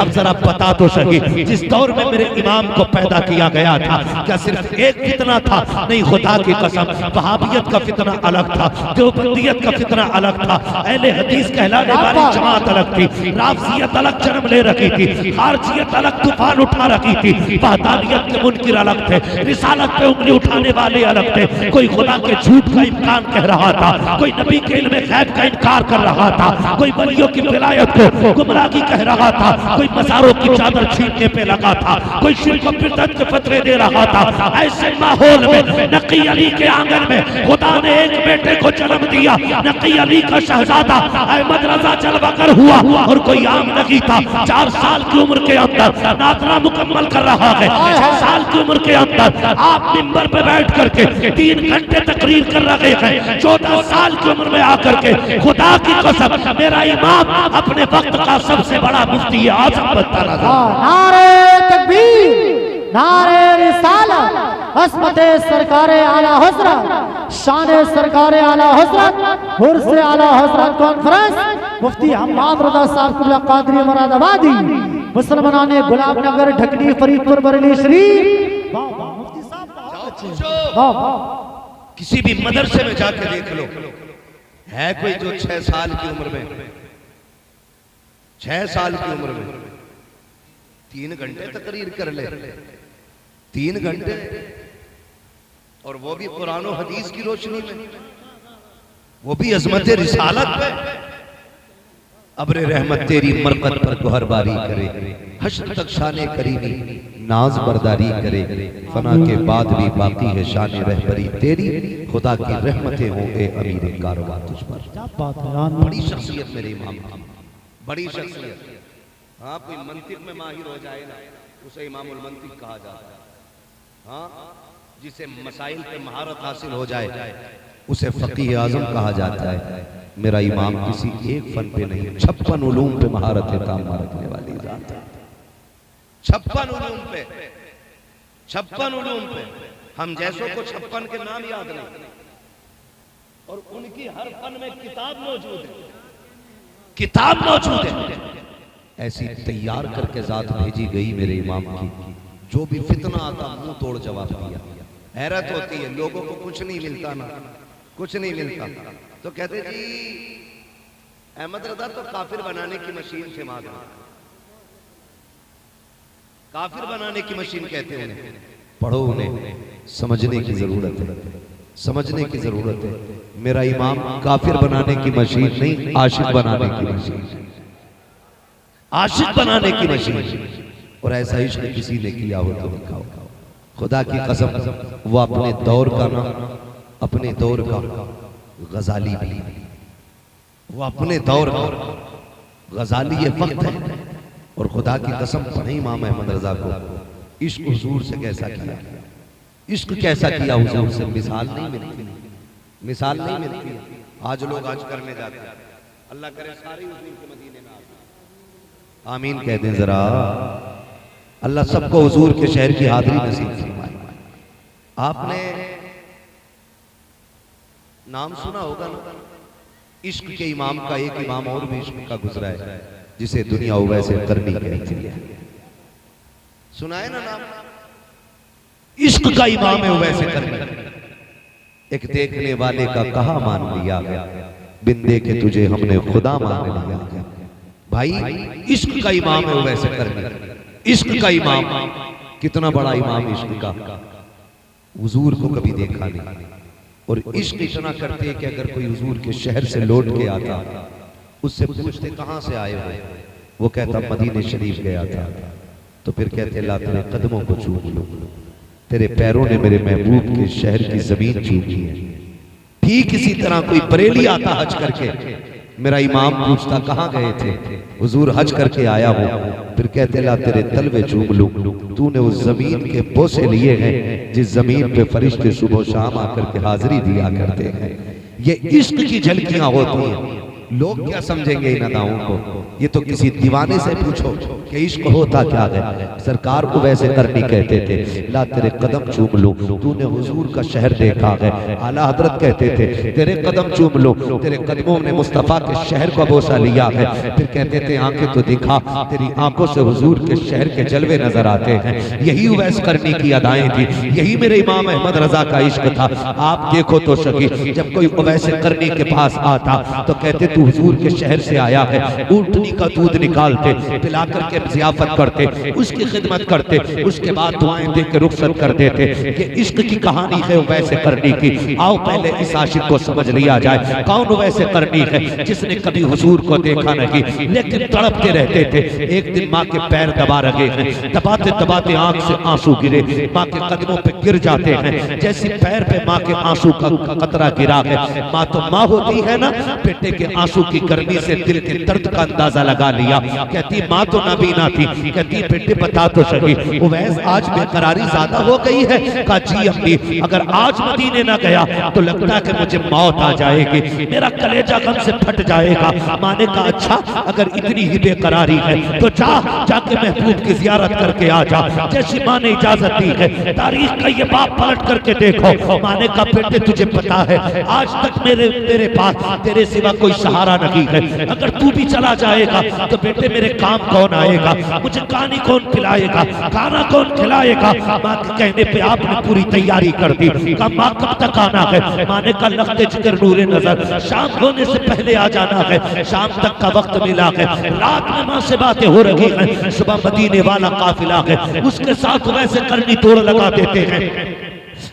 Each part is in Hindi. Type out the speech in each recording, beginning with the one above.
अब जरा बता तो सही, जिस दौर में मेरे इमाम को पैदा किया गया था, क्या सिर्फ एक फितना था? नहीं, खुदा की कसम, वहाबियत का फितना अलग था, देवबंदियत का फितना अलग था, अहले हदीस कहलाने वाली जमात अलग थी, राफजियत अलग जन्म ले रखी थी, खारजियत अलग तूफान उठा रखी थी, वहदानियत के मुनकिर अलग थे, रिसालत पे उंगली उठाने वाले अलग थे। कोई खुदा के झूठ का इम्कान कह रहा था, कोई नबी के इल्म गैब का इनकार कर रहा था, कोई वलियों की विलायत को गुमराही कह रहा था, कोई मज़ारों की चादर छीनने पे लगा था, कोई शिर्क और बिदअत के फतवे दे रहा था। ऐसे माहौल में नकी अली के आंगन में खुदा ने एक बेटे को जन्म दिया। नकी अली का शहजादा अहमद रजा जलवागर हुआ और कोई आम नहीं था। 4 साल की उम्र के अंदर नादरा मुकम्मल कर रहा है। 6 साल की उम्र के अंदर आप मिंबर पे बैठ करके 3 घंटे तकरीर कर रहे हैं। 14 साल की उम्र में आकर के खुदा की कसम मेरा इमाम अपने वक्त का सबसे बड़ा मुफ्ती आज़म बनता रहा। नारे तकबीर, नारे रिसालत, अस्मते सरकारे आला हज़रत, शाने सरकारे आला हज़रत, हुर्से आला हज़रत कॉन्फ्रेंस मुफ्ती हम्माद रज़ा साहब कुल्ला कादरी मुरादाबादी, मुसलमानाने गुलाम नगर ढकनी फरीदपुर बरेली शरीफ। मुफ्ती साहब किसी भी मदरसे में जाके देख लो, है कोई जो 6 साल की उम्र में 6 साल की उम्र में 3 घंटे तकरीर कर ले? 3 घंटे, और वो भी कुरान और हदीस की रोशनी में, वो भी अजमत रिसालत पे। अब्र रहमत तेरी मरकत पर गोहरबारी करे, हश्र तक शाने करीमी नाज बरदारी करे, फना के बाद भी बाकी है शान रहबरी तेरी, खुदा की रहमतें हो ए अमीर कारवां तुझ पर। बड़ी शख्सियत मेरे इमाम की, बड़ी शख्सियत। हाँ, कोई मंतिक में माहिर हो जाए ना, उसे इमामुल मंतिक कहा जाता है। हाँ, जिसे मसाइल पे महारत हासिल हो जाए उसे फकीह आजम कहा जाता है। मेरा इमाम किसी एक फन पे नहीं, 56 उलूम पे महारत काम रखने वाली जात है। 56 उलूम पे, 56 उलूम पे। हम जैसों को 56 के नाम याद नहीं, और उनकी हर फन में किताब मौजूद है, किताब मौजूद है। ऐसी तैयार करके जात भेजी गई मेरे इमाम की, जो भी फितना आता मुंह तोड़ जवाब दिया। हैरत होती है, लोगों को कुछ नहीं मिलता ना, कुछ नहीं मिलता, तो कहते जी अहमद रजा तो काफिर बनाने की मशीन से मांग, काफिर बनाने की मशीन कहते हैं उन्हें। पढ़ो, उन्हें समझने की जरूरत है, समझने की जरूरत है। मेरा इमाम काफिर बनाने की मशीन नहीं, आशिक बनाने की मशीन, आशिक बनाने की मशीन। और ऐसा इश्क किसी ने किया हो तो दिखाओ। खुदा की कसम, वो अपने दौर का ना, अपने दौर का गजाली भी, वो अपने दौर का गजाली ये वक्त है। और खुदा की कसम पढ़े इमाम अहमद रजा को इश्क हुजूर से कैसा किया, इश्क कैसा किया हुजूर से, मिसाल नहीं मिलती, मिसाल नहीं मिलती। आज लोग आज करने जाते हैं, अल्लाह करे सारे हुजूर के मदीने में आमीन कह दें जरा। अल्लाह सबको हुजूर के शहर की हाजिरी नसीब फरमाए। आपने नाम सुना होगा ना, इश्क के इमाम का, एक इमाम और भी इश्क का गुजरा है, जिसे दुनिया वैसे करनी कहती है। सुना है ना नाम? इश्क का इमाम है वैसे करनी। एक देखने वाले का कहा मान लिया गया, बिन देखे तुझे हमने खुदा मान लिया गया। भाई, इश्क का इमाम है वैसे करनी। इश्क का इमाम, कितना बड़ा इमाम इश्क का, हुजूर को कभी देखा नहीं। और इश्क इतना करते कि अगर कोई हुजूर के शहर से लौट के आता, उससे पूछते कहां से आए हो, वो कहता मदीने शरीफ गया था। तो फिर कहते अल्लाह तेरे कदमों को चूम लो, तेरे पैरों ने मेरे महबूब के शहर की जमीन चूमी है। ठीक इसी तरह कोई बरेली आता हज करके, मेरा इमाम पूछता कहां गए थे, हुजूर हज करके आया हूं। फिर कहते ला तेरे तलवे चूम लूं, तूने उस जमीन के बोसे लिए हैं जिस जमीन पे फरिश्ते सुबह शाम आकर के हाजिरी दिया करते हैं। ये इश्क की झलकियां होती हैं। लोग क्या समझेंगे इन अदाओं को? ये तो किसी दीवाने से पूछो कि इश्क होता क्या है। सरकार को वैसे करनी कहते थे, ला तेरे कदम चूम लो, तूने हुजूर का शहर देखा है। आला हजरत कहते थे तेरे कदम चूम लो, तेरे कदमों ने मुस्तफा के शहर का बोसा लिया है। फिर कहते थे आंखें तो दिखा, तेरी आंखों से हुजूर के शहर के जलवे नजर आते हैं। यही उवैस करनी की अदाएं थी, यही मेरे इमाम अहमद रजा का इश्क था। आप देखो तो सकी, जब कोई उवैस करनी के पास आता तो कहते तू हुजूर के शहर से आया है। ऊंटनी का दूध निकालते, पिला करके जियाफत करते, उसकी खिदमत करते, उसके बाद दुआएं दे के रुखसत कर देते कि इश्क की कहानी है वैसे करनी की। आओ पहले इस आशिक को समझ लिया जाए, कौन वैसे करनी है जिसने कभी हुजूर को देखा नहीं लेकिन तड़पते रहते थे। एक दिन माँ के पैर दबा रहे हैं, दबाते दबाते आंख से आंसू गिरे, माँ के कदमों पे गिर जाते हैं। जैसे पैर पे माँ के आंसू का कतरा गिरा है, माँ तो माँ होती है ना, बेटे के आंसू की गर्मी से दिल के दर्द का अंदाजा लगा लिया। कहती माँ तो नाबीना थी, कहती बेटे बता तो सही उवैस आज बेकरारी ज्यादा हो गई है। कहा जी अम्मी, अगर आज मदीने ना गया तो लगता कि मुझे मौत आ जाएगी, मेरा कलेजा गम से फट जाएगा। माँ ने कहा अच्छा अगर इतनी ही बेकरारी है तो जाके महबूब की जियारत करके आ जा। जैसी माँ ने इजाजत दी है, तारीख का ये बाप पलट करके देखो। माँ ने कहा बेटे तुझे पता है आज तक मेरे पास तेरे सिवा कोई सहारा नहीं है, अगर तू भी चला जाएगा तो बेटे मेरे काम कौन आएगा, मुझे कहानी कौन खिलाएगा, खाना कौन खिलाएगा। माँ के कहने पे आपने पूरी तैयारी कर दी। कहा माँ कब तक आना है? माँ ने कहा लख्ते जिक्र नूरे नजर, शाम होने से पहले आ जाना है। शाम तक का वक्त मिला है, रात में माँ से बातें हो रही हैं, सुबह मदीने वाला काफिला है, उसके साथ वैसे करनी तोड़ लगा देते हैं।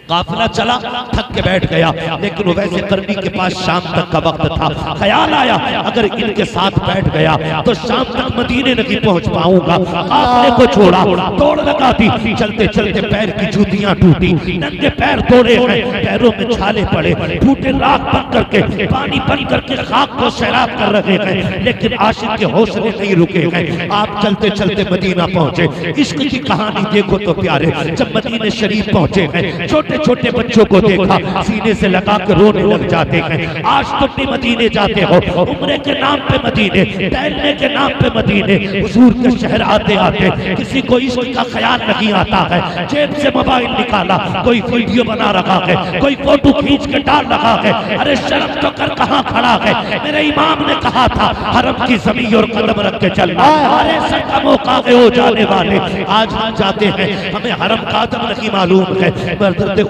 काफिला चला, थक के बैठ गया, लेकिन वैसे करनी के पास शाम तक का वक्त था। ख्याल आया अगर इनके साथ बैठ गया तो शाम तक मदीने नहीं पहुंच पाऊंगा। काफिले को छोड़ा, तोड़ लगा दी। चलते चलते पैर की जूतियां टूटी, नंगे पैर तोड़े हैं, पैरों में छाले पड़े, फूटे राख बन करके, पानी बन करके खाक को सैराब कर रहे हैं, लेकिन आशिक के हौसले नहीं रुके हैं। आप चलते चलते मदीना पहुंचे। इश्क की कहानी देखो तो प्यारे, जब मदीने शरीफ पहुंचे हैं, छोटे छोटे बच्चों को देखा, सीने से लगा कर रोने लग जाते हैं। आज तुम भी मदीने जाते हो, उम्रे के नाम पे मदीने, टहलने के नाम पे मदीने, हुजूर के शहर आते आते किसी को इश्क का ख्याल नहीं आता है। जेब से मोबाइल निकाला, कोई वीडियो बना रहा है, कोई फोटो खींच के डाल रहा है। अरे शर्म तो कर, कहाँ खड़ा है? मेरे इमाम ने कहा था हरम की जमीन और कदम रख के चलना। अरे सर का मौका हो जाने वाले, आज हम जाते हैं, हमें हरम का कदम नहीं मालूम है।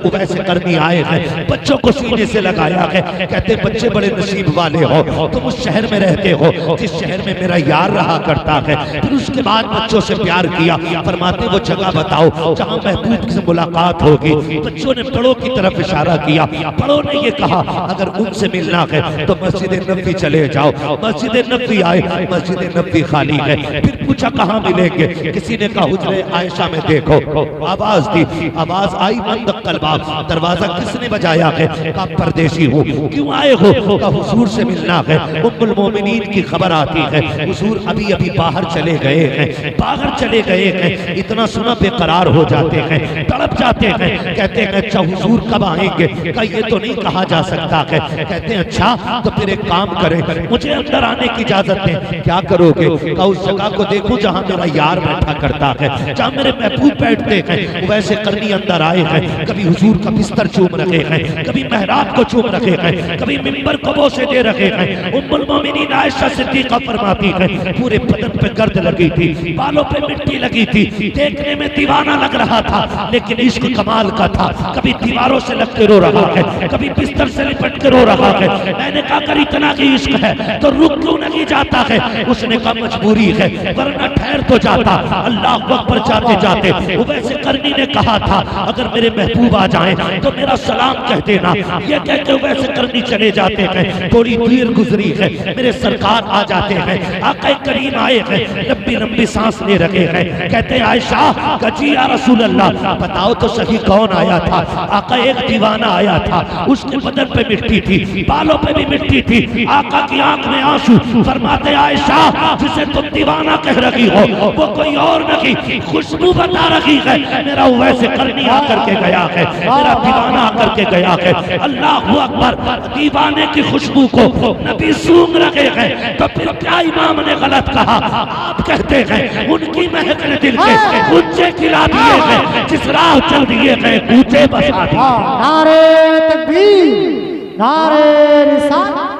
वैसे करनी आए हैं, बच्चों को सीने से लगाया है। कहते बच्चे बड़े नसीब वाले हो, तुम उस शहर में रहते हो जिस शहर में मेरा यार रहा करता है। फिर उसके बाद बच्चों से प्यार किया। फरमाते वो जगह बताओ जहाँ महबूब से मुलाकात होगी। बच्चों ने बड़ों की तरफ इशारा किया। बड़ों ने ये कहा अगर उनसे मिलना है तो मस्जिद नबवी चले जाओ। मस्जिद नबवी आए, मस्जिद नबवी खाली है। फिर पूछा कहाँ मिलेंगे? किसी ने कहा हुजरे आयशा में देखो। आवाज दी, आवाज आई बंद कलबा, दरवाजा किसने बजाया है? कहा परदेशी हो। क्यों आए हो? कहा हुजूर से मिलना है, उम्मुल मोमिनीन की खबर आती है हुजूर अभी अभी बाहर चले गए हैं, बाहर चले गए हैं। इतना सुना बेकरार हो जाते हैं, तड़प जाते हैं। कहते हैं अच्छा हुजूर कब आएंगे? कहा ये तो नहीं कहा जा सकता है। कहते हैं अच्छा तो फिर एक काम करें, मुझे अंदर आने की इजाजत दें। क्या करोगे? कहा उस जगह को देखूं जहां मेरा यार बैठा करता है, जहां मेरे महबूब बैठते हैं। वैसे करनी अंदर आए हैं, कभी हुजूर का बिस्तर चूम रखे हैं, कभी मेहराब को चूम रखे हैं, कभी मिंबर को बोसे दे रखे हैं। उम्मुल मोमिनीन आयशा सिद्दीका फरमाती है पूरे बदन पे गर्द लगी थी, बालों पे मिट्टी लगी थी, देखने में दीवाना लग रहा था, लेकिन इश्क कमाल का था। कभी दीवारों से लग के रो रहा है, कभी बिस्तर से लिपट के रो रहा है। मैंने कहा अगर इतना ही इश्क है तो रुक क्यों नहीं जाता है? उसने कहा मजबूरी है, वरना ठहर तो जाता। अल्लाह अकबर जाते जाते वैसे करनी ने कहा था अगर मेरे महबूब आ जाएं तो मेरा सलाम कह देना। ये कहते वैसे करनी चले जाते हैं। थोड़ी देर गुजरी है, मेरे सरकार आ जाते हैं, आका करीम आए हैं, लंबी लंबी सांस ले रहे हैं। कहते हैं आयशा कजी या रसूल अल्लाह, बताओ तो सही कौन आया था? आका एक दीवाना आया था, उसके बदन पे मिट्टी थी, बालों पे भी मिट्टी थी, आका की आंख में आंसू। फरमाते आयशा जिसे तुम दीवाना कह रही हो वो कोई और नहीं, खुशबू बता रही है। मेरा वैसे करनी आकर के गया है, मेरा दीवाना आकर के गया है। अल्लाह अकबर, दीवाने की खुशबू को नबी सूंघ रहे हैं, तो फिर क्या इमाम ने गलत कहा? आप कहते हैं उनकी महक ने दिल के ऊंचे गिरा दिए हैं, जिस राह चल दिए हैं ऊंचे बसा दिए। नारे तकबीर, नारे रिसालत।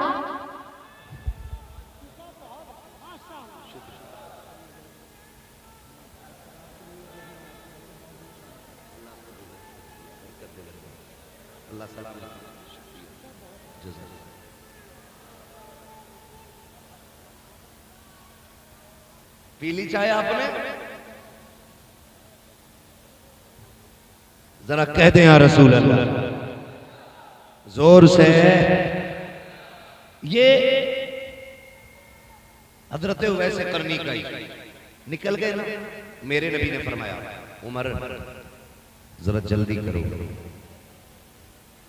पी ली चाय आपने? जरा कह दें या रसूल अल्लाह जोर से। ये हजरत वैसे करनी का ही निकल गए ना। मेरे नबी ने फरमाया उमर जरा जल्दी करो,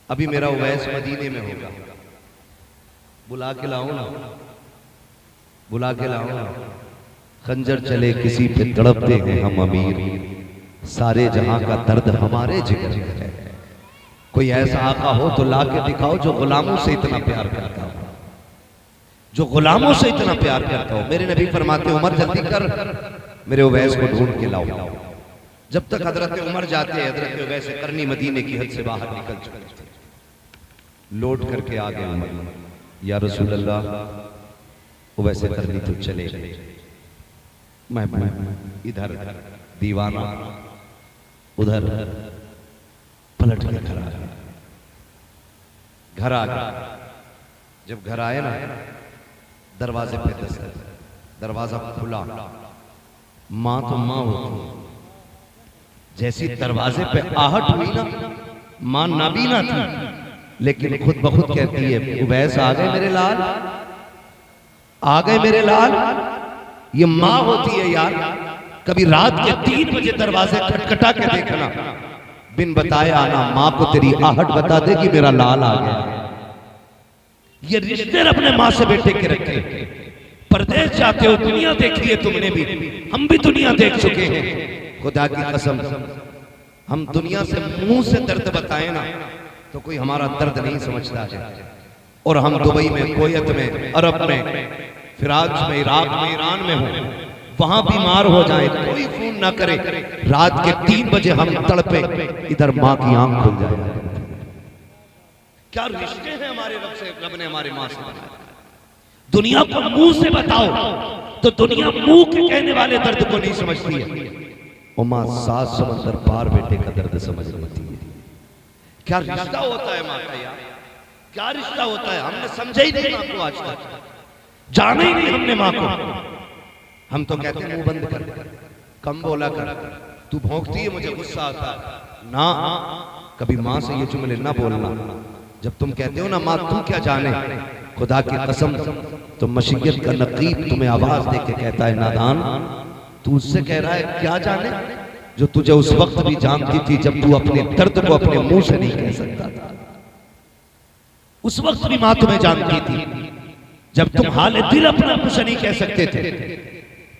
अभी मेरा उवैस मदीने में होगा, बुला के लाओ ना, बुला के लाओ ना। खंजर चले किसी पे तड़पते हैं हम अमीर, सारे जहां का दर्द हमारे जिगर में है। कोई ऐसा आका हो तो ला के दिखाओ जो गुलामों से इतना प्यार करता हो, जो गुलामों से इतना प्यार करता हो। मेरे नबी फरमाते उमर जल्दी कर, मेरे उवैस को ढूंढ के लाओ। जब तक हजरत उमर जाते हैं, हजरत उवैस करनी मदीने की हद से बाहर निकल चुके थे। लौट करके आ गए उमर, या रसूल अल्लाह उवैस करनी तो चले गए, मैं इधर दीवाना उधर पलट के घर आ गया। घर आ गया, जब घर आए ना दरवाजे पे दस्तक, दरवाजा खुला, मां तो मां होती, जैसी दरवाजे पे आहट हुई ना, मां नाबीना थी लेकिन खुद ब खुद कहती है उवैस आ गए मेरे लाल, आ गए मेरे लाल। ये मां होती है यार। कभी रात के 3 बजे दरवाजे खटखटा के देखना, बिन बताए आना, मां को तेरी आहट बता दे कि मेरा लाल आ गया। ये रिश्ते अपने मां से बेटे के रखे। परदेश जाते हो, दुनिया देखी है तुमने भी, हम भी दुनिया देख चुके हैं। खुदा की कसम, हम दुनिया से मुंह से दर्द बताए ना तो कोई हमारा दर्द नहीं समझता है। और हम दुबई में, कुवैत में, अरब में, फिराज में, इराक में, ईरान में हो, वहां बीमार हो जाए, कोई फोन ना करे, रात के 3 बजे हम तड़पे, इधर मां की आंख खुल जाए। क्या रिश्ते हैं हमारे रब से, रब ने हमारे मां से बनाए। दुनिया को मुंह से बताओ तो दुनिया मुंह के कहने वाले दर्द को नहीं समझती है। और मां 7 समंदर पार बेटे का दर्द समझ लेती है। क्या रिश्ता होता है मां का यार, क्या रिश्ता होता है। हमने समझा ही नहीं मां को, आज तक जाना ही नहीं हमने मां को। हम तो कहते हैं मुंह बंद कर, कम बोला कर, तू भौंकती है मुझे गुस्सा आता है ना। कभी मां से ये जुमले ना बोलना। जब तुम कहते हो ना मां तू क्या जाने, खुदा की कसम तो मशीयत का नकीब तुम्हें आवाज दे के कहता है नादान, तू उससे कह रहा है क्या जाने जो तुझे उस वक्त भी जानती थी जब तू अपने दर्द को अपने मुंह से नहीं कह सकता था। उस वक्त भी मां तुम्हें जानती थी जब तुम हाल दिल अपना मुंह से नहीं कह सकते थे,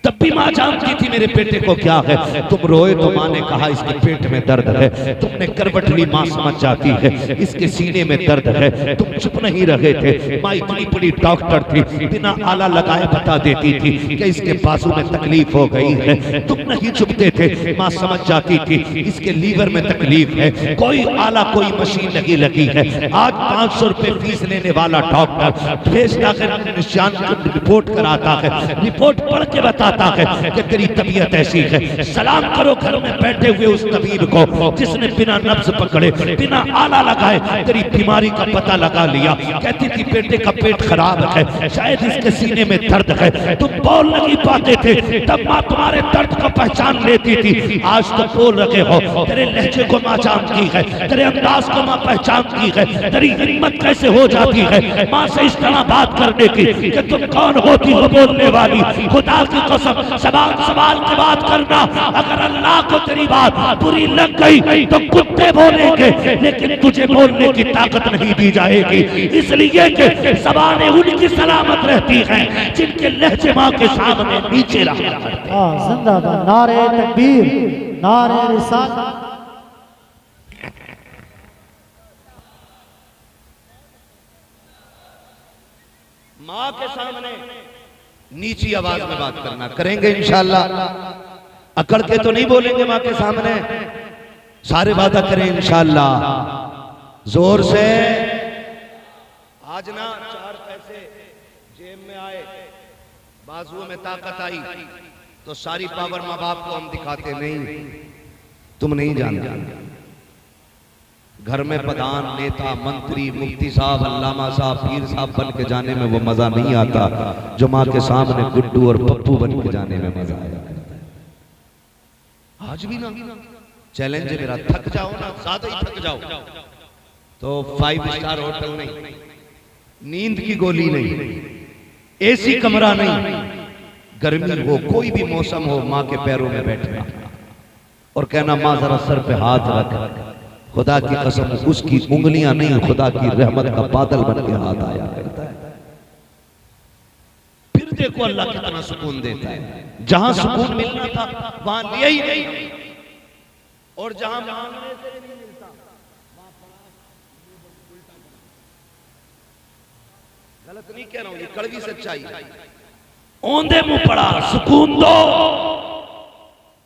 तब भी मां जानती थी मेरे बेटे को क्या है। तुम रोए तो मां ने कहा इसके पेट में दर्द है। तुमने करवट ली, मां समझ जाती है इसके सीने में दर्द है। तुम चुप नहीं रहे थे, मां इतनी बड़ी डॉक्टर थी, बिना आला लगाए बता देती थी कि इसके बाजू में तकलीफ हो गई है। तुम नहीं चुपते थे, मां समझ जाती थी इसके लीवर में तकलीफ है, कोई आला कोई मशीन लगी है। आज 500 रुपए फीस लेने वाला डॉक्टर भेजता है, रिपोर्ट कराता है, रिपोर्ट पढ़ के बताता है कि तेरी तबीयत ऐसी है। सलाम करो घर में बैठे हुए उस तबीब को जिसने बिना नब्ज पकड़े, बिना आला लगाए तेरी बीमारी का पता लगा लिया। कहती थी बेटे का पेट खराब है, शायद इसके सीने में दर्द है। तुम बोल नहीं पाते थे, तब मां तुम्हारे दर्द को पहचान लेती थी। आज तो बोल रहे हो, तेरे लहजे को मां जानती है, तेरे अंदाज को मां पहचानती है। तेरी हिम्मत कैसे हो जाती है मां से इस तरह बात करने की कि तुम कौन होती हो बोलने वाली। खुदा की कसम सवाल की बात करना, अगर अल्लाह को तेरी बात बुरी लग गई तो कुत्ते बोलेंगे, लेकिन तुझे बोलने की ताकत नहीं दी जाएगी। इसलिए कि ज़बानें उनकी सलामत रहती हैं जिनके लहजे मां के सामने नीचे रहा करते हैं। जिंदाबाद, नारे तकबीर, नारे रिसालत। माँ के सामने नीची आवाज में बात करना, करेंगे इंशाअल्लाह। अकड़ के तो नहीं बोलेंगे माँ के सामने, सारे वादा करें इंशाअल्लाह। जोर से आज ना 4 पैसे जेब में आए, बाजुओं में ताकत आई, तो सारी पावर माँ बाप को हम दिखाते नहीं। तुम नहीं जानते घर में प्रधान, नेता, मंत्री, मुफ्ती साहब, अल्लामा साहब, पीर साहब बन के जाने में वो मजा नहीं आता जो माँ के सामने गुड्डू और पप्पू बन के जाने में मजा आया करता है। आज भी ना चैलेंज है मेरा, थक जाओ ना, ज्यादा ही थक जाओ तो 5 स्टार होटल नहीं, नींद की गोली नहीं, एसी कमरा नहीं, गर्मी हो, कोई भी मौसम हो, माँ के पैरों में बैठना और कहना माँ जरा सर पे हाथ रख। खुदा की कसम उसकी उंगलियां नहीं, खुदा की रहमत का बादल बन के हाथ आया करता है। फिर देखो अल्लाह कितना सुकून देता है। जहां सुकून मिलना था वहां लिया ही नहीं, और जहां मांगने से नहीं मिलता वहां गलत नहीं कह रहा हूं, ये कड़वी सच्चाई है। औंधे मुंह पड़ा सुकून दो,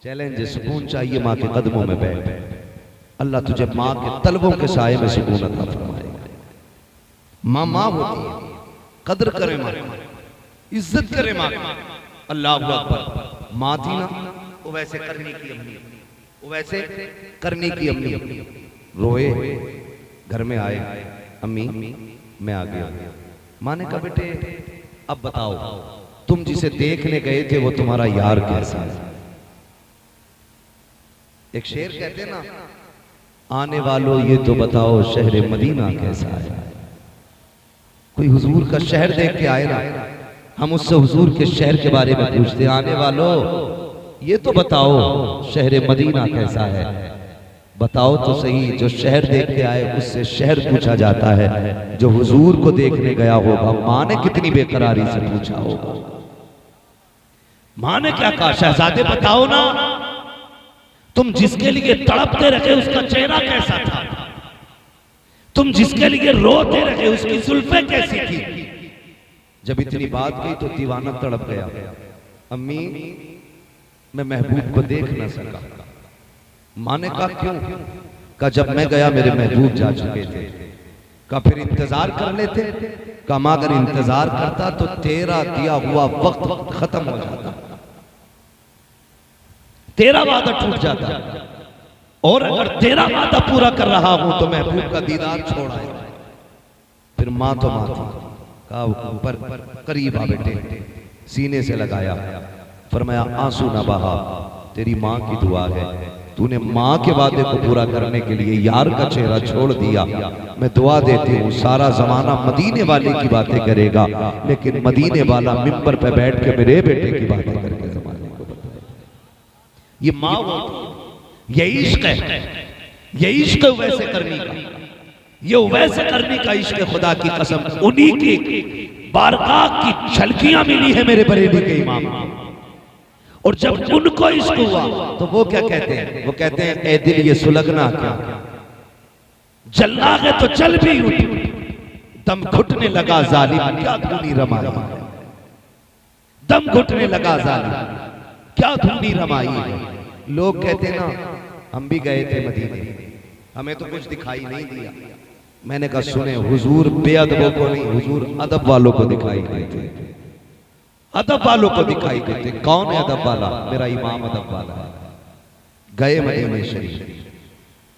चैलेंज, सुकून चाहिए माँ के कदमों में बैठ। अल्लाह तुझे माँ के तलबों के साए में सुकून अता फरमाएगा। माँ माँ होती है, कदर करे माँ, इज्जत करे माँ। अल्लाह अकबर। माँ थी ना वो वैसे करने की अम्मी, वो वैसे करने की अम्मी। रोए, घर में आए, अम्मी मैं आ गया। माँ ने कहा बेटे अब बताओ तुम जिसे देखने गए थे वो तुम्हारा यार कैसा है? एक शेर कहते ना, आने वालों ये तो बताओ शहर मदीना कैसा है। कोई हुजूर का शहर देख के आए ना, हम उससे हुजूर के शहर के बारे में पूछते, आने वालों ये तो बताओ शहर मदीना कैसा है। बताओ तो सही, जो शहर देख के आए उससे शहर पूछा जाता है, जो हुजूर को देखने गया होगा माँ ने कितनी बेकरारी से पूछा होगा। माँ ने क्या कहा, शहजादे बताओ ना तुम जिसके लिए तड़पते रहे उसका चेहरा कैसा था, तुम जिसके लिए रोते रहे उसकी जुल्फें कैसी थी। जब इतनी बात कही तो दीवाना तड़प गया। अम्मी मैं महबूब को देख ना सका। माँ ने कहा क्यों? कहा जब मैं गया मेरे महबूब जा चुके थे। कहा फिर इंतजार कर लेते? कहा माँ अगर इंतजार करता तो तेरा दिया हुआ वक्त खत्म हो जाता, तेरा वादा टूट जाता, और अगर तेरा वादा पूरा कर रहा हूं तो महबूब का दीदार छोड़ आए। फिर माँ तो माँ थी, कहा ऊपर करीब आ बेटे, सीने से लगाया, फरमाया आंसू ना बहा, तेरी माँ की दुआ है, तूने माँ के वादे को पूरा करने के लिए यार का चेहरा छोड़ दिया। मैं दुआ देती हूँ सारा जमाना मदीने वाले की बातें करेगा, लेकिन मदीने वाला मिंबर पे बैठ के मेरे बेटे की बातें करके जमाने को बताएगा। ये माँ ये इश्क है, ये इश्क वैसे करने का, ये वैसे करने का इश्क है। खुदा की कसम उन्हीं की बारगाह की झलकियां मिली है मेरे बरेली के इमाम। और जब उनको इश्क हुआ तो वो क्या कहते हैं? वो कहते हैं ए दिल ये सुलगना क्या, जलना है तो जल भी उठ, दम घुटने लगा जालिम क्या धुनी रमाई, दम घुटने लगा जालिम क्या धुनी रमाई है। लोग कहते ना हम भी गए थे मदीने, हमें तो कुछ दिखाई नहीं दिया। मैंने कहा सुने, हुजूर बेअदबों को नहीं, हुजूर अदब वालों को दिखाई देते, अदब वालों को दिखाई देते। कौन है अदब वाला? मेरा इमाम अदब वाला है। गए मदीने शरीफ,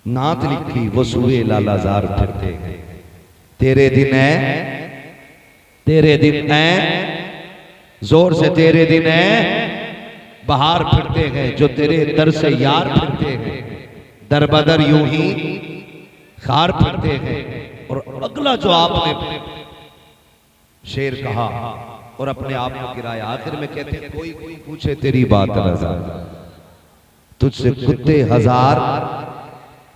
नात लिखी वो सुए लालाजार फिरते गए, तेरे दिन है, तेरे दिन है, जोर से तेरे दिन है, बाहर फिरते हैं जो तेरे दर से यार फिरते हैं, दर बदर यूं ही खार फिरते हैं। और अगला जो आपने शेर कहा और अपने आप को गिराया, आखिर में कहते हैं कोई कोई पूछे तेरी बात रज़ा, तुझसे कुत्ते हजार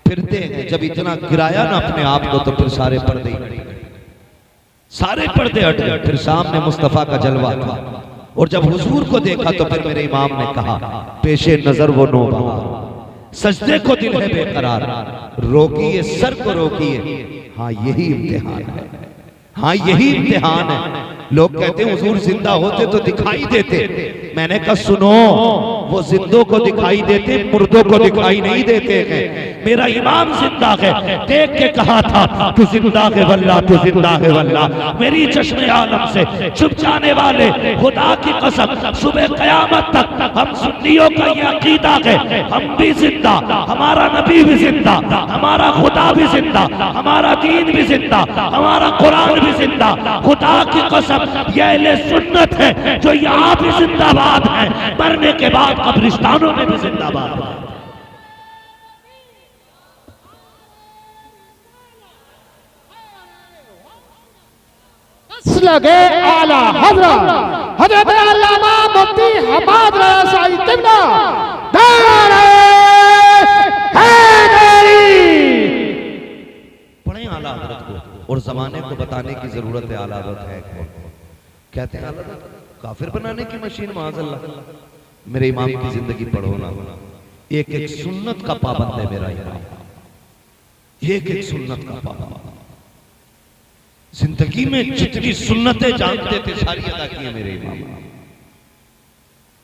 फिरते हैं। जब इतना गिराया ना अपने आप को तो फिर सारे पर्दे हट गए, सारे पर्दे हट गए। फिर सामने मुस्तफा का जलवा था, और जब हुजूर को देखा तो फिर मेरे इमाम ने कहा पेशे नजर वो नौबहार, सजदे को दिल है बेकरार, रोकिए सर को रोकिए, हाँ यही इम्तिहान है, हाँ यही इम्तिहान है। लोग कहते हैं हुजूर जिंदा होते तो दिखाई देते। मैंने कहा सुनो, वो जिंदों को दिखाई देते, मुर्दों को दिखाई नहीं देते हैं। मेरा इमाम जिंदा है, देख के कहा था तू जिंदा है वल्लाह, तू जिंदा है वल्लाह। मेरी चश्मे आलम से छुप जाने वाले खुदा की कसम, सुबह कयामत तक हम सुन्नियों का ये अकीदा है, हम भी जिंदा, हमारा नबी भी जिंदा, हमारा खुदा भी जिंदा, हमारा दीन भी जिंदा, हमारा कुरान भी जिंदा। खुदा की कसम ये अहले सुन्नत है जो यहाँ भी जिंदाबाद है, मरने के बाद कब्रिस्तानों में भी जिंदाबाद है। लगे आला हजरत हजरत अल्लामा मुफ्ती हमाद रज़ा शाही क़िबला नारे हैदरी। पढ़े आला हजरत को, और जमाने को बताने की जरूरत है आला हजरत है कौन। कहते हैं आला हजरत काफिर बनाने की मशीन, माज़अल्लाह। मेरे इमाम की जिंदगी पढ़ो ना, एक एक सुन्नत का पाबंद है मेरा इमाम, एक एक सुन्नत का पाबंद। जिंदगी में जितनी सुन्नतें जानते थे सारी अदा की है मेरे इमाम,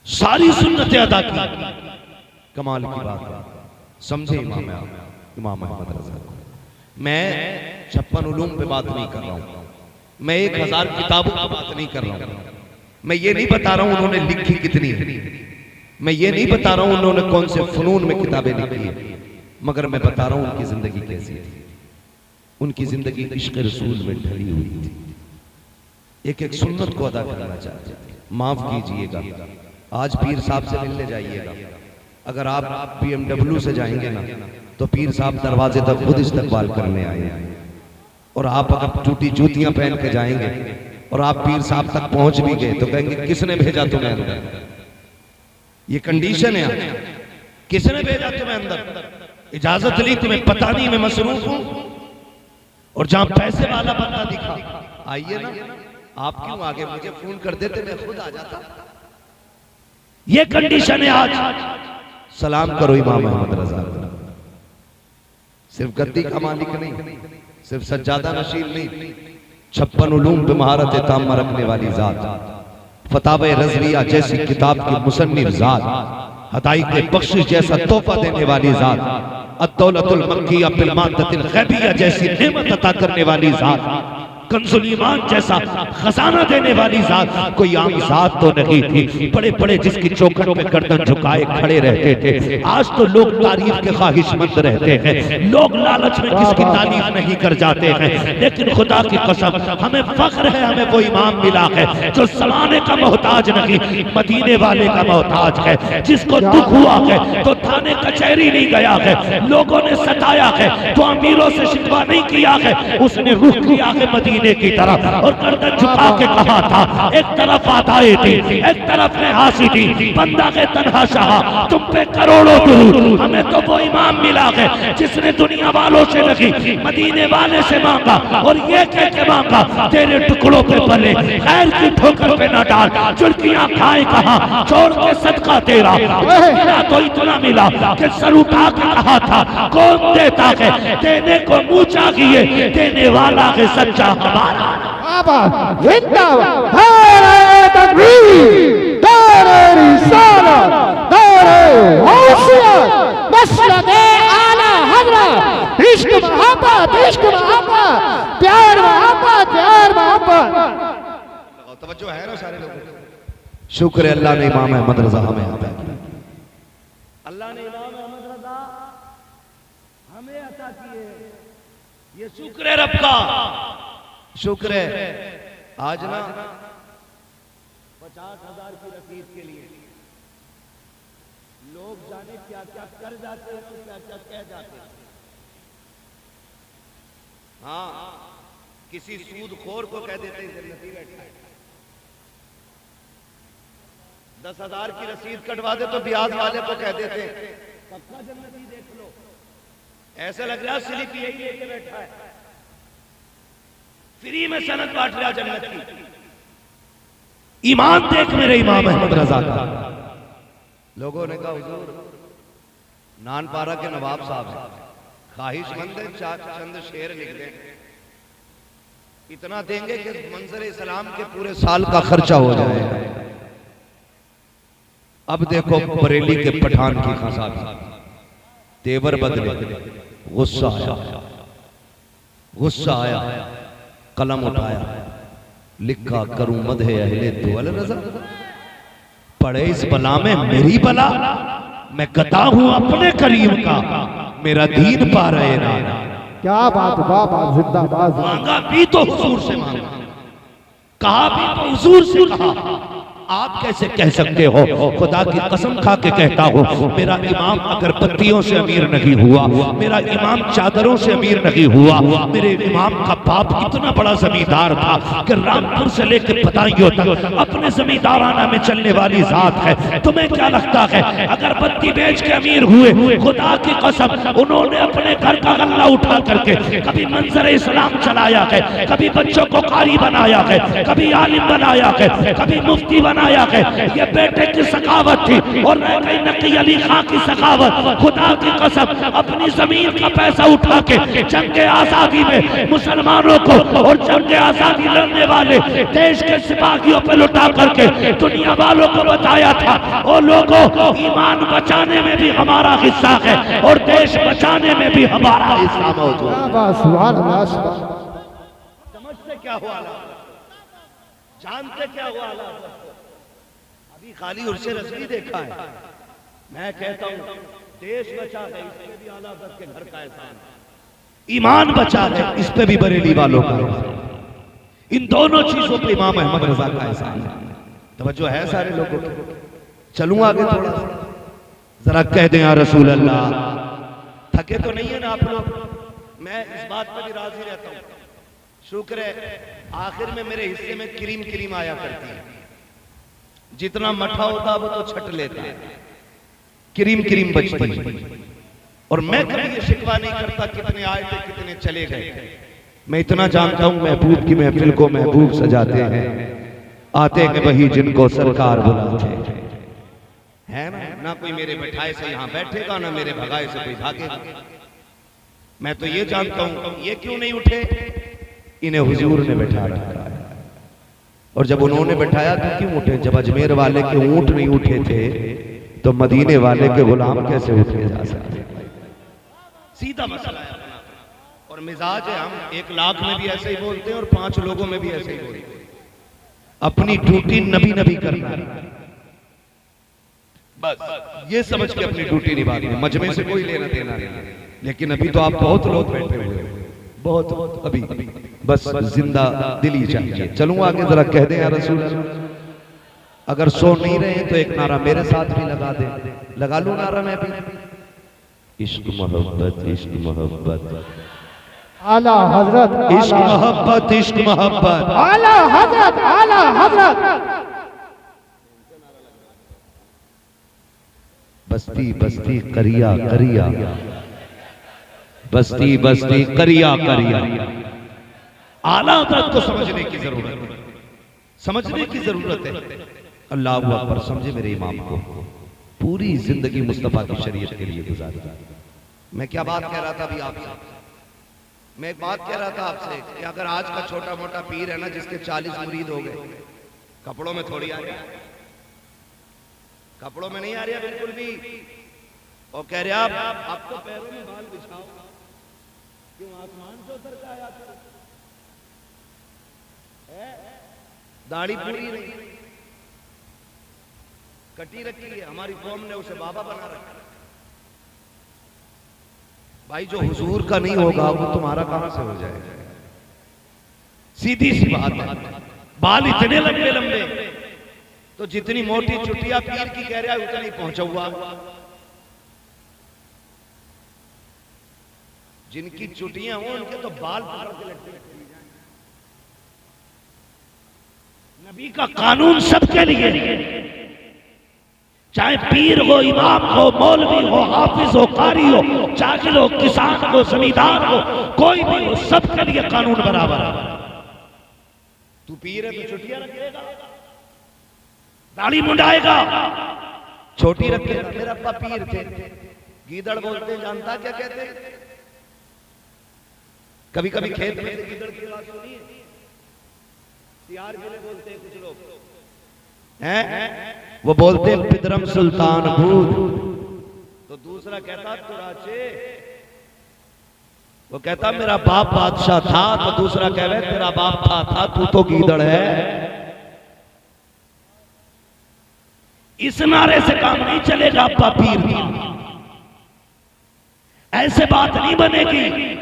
सारी सुन्नतें अदा की। कमाल की बात है, समझे इमाम अहमद रज़ा को। मैं 56 उलूम पे बात नहीं कर रहा हूं, मैं 1000 किताबों की बात नहीं कर रहा हूं। मैं ये नहीं बता रहा हूं उन्होंने लिखी कितनी है, मैं ये नहीं बता रहा हूं उन्होंने कौन से फनून में किताबें लिखी है, मगर मैं बता रहा हूं उनकी जिंदगी कैसी थी। उनकी जिंदगी इश्क रसूल में ढली हुई थी, एक एक सुन्नत को अदा करना चाहते थे। माफ कीजिएगा, आज पीर साहब से मिलने जाइएगा, अगर आप BMW से जाएंगे ना तो पीर साहब दरवाजे तक खुद इस्तकबाल करने आए, और आप अगर टूटी जूतियां पहन के जाएंगे और आप पीर साहब तक पहुंच भी गए तो कहेंगे किसने भेजा तुम्हें अंदर। ये कंडीशन है, किसने भेजा तुम्हें अंदर, इजाजत ली, तुम्हें पता नहीं मैं मसरूफ हूं। और जहां पैसे वाला बंदा दिखा आइए ना, आप क्यों आगे मुझे फोन कर देते, मैं खुद आ जाता। ये कंडीशन है आज। सलाम करो इमाम अहमद रज़ा, सिर्फ गद्दी का मालिक नहीं, सिर्फ सज्जादा नशीन नहीं, 56 उलूम पे महारत ताम रखने वाली जात, फतावे रज़विया जैसी किताब की मुसन्निफ जात, हदायत बख्शिश जैसा तोहफा देने वाली जात, अद्दौलतुल मक्किया बिल मादतिल ग़ैबिया जैसी नेमत अता करने वाली जात, कंजुल ईमान जैसा खजाना देने वाली जात कोई आम जात तो नहीं थी। बड़े बड़े जिसकी चौखट पे गर्दन झुकाए खड़े रहते थे। आज तो लोग तारीफ के ख्वाहिशमंद रहते हैं, लोग लालच में किसकी तारीफ नहीं कर जाते हैं, लेकिन खुदा की कसम हमें फख्र है, हमें वो इमाम मिला है जो ज़माने का मोहताज नहीं, मदीने वाले का मोहताज है। जिसको दुख हुआ है तो थाने कचहरी नहीं गया है, लोगों ने सताया है तो अमीरों से शिकवा नहीं किया है, उसने रुख किया है मदीने की तरफ और गर्दन झुका के कहा था, एक तरफ आदाए थी, एक तरफ हासी थी, बंदा के तन्हा शाह तुम पे करोड़ों दुरूद। हमें तो वो इमाम मिला है जिसने दुनिया वालों से नहीं मदीने वाले से मांगा, और ये कह के मांगा तेरे टुकड़ों पे पले, खैर की ठोकर पे न डाल, चुड़कियां खाए कहा छोड़ के सदका तेरा। मिला तो इतना मिला कि सर उठा के कहा था कौन देता है, देने को मुंह चाहिए, देने वाला है सच्चा हमारा। नारे रिसालत, नारे गौसियत, मसलके आला हज़रत, इश्क मोहब्बत, इश्क मोहब्बत, प्यार मोहब्बत, प्यार मोहब्बत। तवज्जो है ना सारे लोग। शुक्र है अल्लाह ने इमाम अहमद रज़ा हमें अता किया, अल्लाह ने इमाम अहमद रज़ा हमें अता किए, ये शुक्र है रब का, शुक्र है। आज ना 50,000 की रसीद के लिए लोग जाने क्या क्या कर जाते हैं, क्या क्या कह जाते हैं। हाँ, किसी सूदखोर को कह देते हैं जन्नती बैठा है, 10,000 की रसीद कटवा दे तो ब्याज वाले को कह देते हैं पक्का जन्नती देख लो, ऐसा लग रहा है स्लिप यही लेके बैठा है, फ्री में सनद बांट रहा जन्नत की। ईमान देख मेरे इमाम अहमद रज़ा का। लोगों ने कहा हुजूर नानपारा के नवाब साहब हैं, ख्वाहिशमंद है चंद शेर लिख दें। इतना देंगे कि मंजर इस्लाम के पूरे साल का खर्चा हो जाएगा। अब देखो बरेली के पठान की खसा तेवर बदले, गुस्सा आया, कलम उठाया, लिखा करूं मदहे अहले दुअल रज़ा, पढ़े इस बला में मेरी बला, मैं गदा हूं अपने करीम का, मेरा दीन पा रहे ना। क्या बात, वाह जिंदाबाद। मांगा भी तो हुजूर से मांगा, कहा भी तो हुजूर से कहा। आप कैसे कह सकते हो? खुदा की कसम खा के कहता हूँ, मेरा इमाम अगर पत्तियों से अमीर नहीं हुआ, मेरा इमाम चादरों से अमीर नहीं हुआ, मेरे इमाम का बाप इतना बड़ा जमींदार था कि रामपुर से लेकर बदायूं तक अपने जमींदाराना में चलने वाली जात है। तुम्हें क्या लगता है अगर पत्ती बेच के अमीर हुए? खुदा की कसम, उन्होंने अपने घर का गल्ला उठा करके कभी मंजर इस्लाम चलाया है, कभी बच्चों को कारी बनाया है, कभी आलिम बनाया है, कभी मुफ्ती बनाया है। ये बेटे की सखावत थी और रह गई नकी अली खां की सखावत। खुदा की कसम, अपनी जमीन का पैसा उठा के जंगे आजादी में मुसलमानों को और जंगे आजादी लड़ने वाले देश के सिपाहियों पर लुटा करके दुनिया वालों को बताया था, और लोगों ईमान बचाने में भी हमारा हिस्सा है और देश बचाने में भी हमारा हिस्सा मौजूद है। समझते क्या हुआ, जानते क्या हुआ? अभी खाली उर्से रस्मी देखा है। मैं कहता हूं देश बचा है, इस पे भी आला हज़रत के घर का एहसान, ईमान बचा है, इस पे भी बरेली वालों का एहसान। इन दोनों चीजों पे इमाम अहमद रजा का एहसान है। तवज्जो है सारे लोगों की? चलूं आगे थोड़ा सा, जरा कह दें या रसूल अल्लाह। थके तो नहीं है ना आप लोग? मैं इस बात पर भी राजी रहता हूँ। शुक्र है आखिर में मेरे हिस्से में क्रीम आया करती है। जितना मठा होता वो तो छट लेता है, क्रीम बचती है। और मैं कभी ये शिकवा नहीं करता कितने आए थे कितने चले गए। मैं इतना जानता हूं महबूब की महफिल को महबूब सजाते हैं, आते हैं वही जिनको सरकार बुलाते हैं ना। कोई मेरे बैठाए से यहाँ बैठेगा, ना मेरे भगाए से कोई भागेगा। मैं तो ये जानता हूं ये क्यों नहीं उठे, इन्हें हुजूर ने बैठा रखा है। और जब उन्होंने बैठाया तो क्यों उठे? जब अजमेर वाले के ऊंट नहीं उठे थे तो मदीने वाले के गुलाम कैसे उठे जा सकते? सीधा मसला है अपना। और मिजाज है, हम 1 लाख में भी ऐसे ही बोलते हैं और 5 लोगों में भी ऐसे ही बोलते हैं। अपनी ड्यूटी नबी करना है, बस ये समझ के अपनी ड्यूटी निभानी है। मजमे से कोई लेना देना नहीं। लेकिन अभी तो आप बहुत लोग बैठे हुए हैं, बहुत अभी बस जिंदा दिली चाहिए। चलूं आगे, जरा कह दें या रसूल। अगर सो नहीं रहे तो एक नारा मेरे साथ भी लगा दे, लगा लूं नारा मैं भी। इश्क मोहब्बत, इश्क मोहब्बत, आला हजरत, इश्क मोहब्बत, इश्क मोहब्बत, आला हजरत, आला हजरत। बस्ती बस्ती करिया करिया, बस्ती बस्ती करिया करिया। आला हज़रत को समझने की जरूरत है, समझने की जरूरत है। अल्लाह अकबर, समझे मेरे इमाम को। पूरी जिंदगी मुस्तफा की शरीयत के लिए गुजारी। मैं क्या बात कह रहा था अभी आपसे? मैं एक बात कह रहा था आपसे कि अगर आज का छोटा मोटा पीर है ना, जिसके 40 मुरीद हो गए, कपड़ों में थोड़ी आ रही, कपड़ों में नहीं आ रही बिल्कुल भी। और कह रहे आप तो पैरों में बाल बिछाओ, क्यों आसमान से उतर के आया था? दाढ़ी पूरी नहीं, कटी रखी है। हमारी कौम ने उसे बाबा बना रखा। भाई जो हुजूर का नहीं होगा वो तुम्हारा कहां से हो जाएगा? सीधी सी बात है। बाल इतने लंबे लंबे, तो जितनी मोटी चुटिया पीर की कह रहा है उतना ही पहुंचा हुआ। जिनकी चुटियां हो उनके तो बाल पकड़ के लटके। नबी का कानून सबके लिए, चाहे पीर हो, इमाम हो, मौलवी हो, हाफिज हो, कारी हो, जाहिल हो, किसान हो, जमींदार हो, कोई भी हो, सबके लिए कानून बराबर है। तू पीर है तो चुटिया रखेगा, दाढ़ी मुंडाएगा, छोटी रखेगा। मेरा अब्बा पीर थे, गीदड़ बोलते, जानता क्या कहते हैं? कभी कभी खेत में से गीदड़ की आवाज सुनी है? इख्तियार के लिए बोलते हैं कुछ लोग हैं, वो बोलते हैं पिदरम सुल्तान भूत, तो दूसरा कहता तुराचे, वो कहता मेरा बाप बादशाह था, तो दूसरा कह रहे तेरा बाप था तू तो गीदड़ है। इस नारे से काम नहीं चलेगा अब्बा पीर था, ऐसे बात नहीं बनेगी।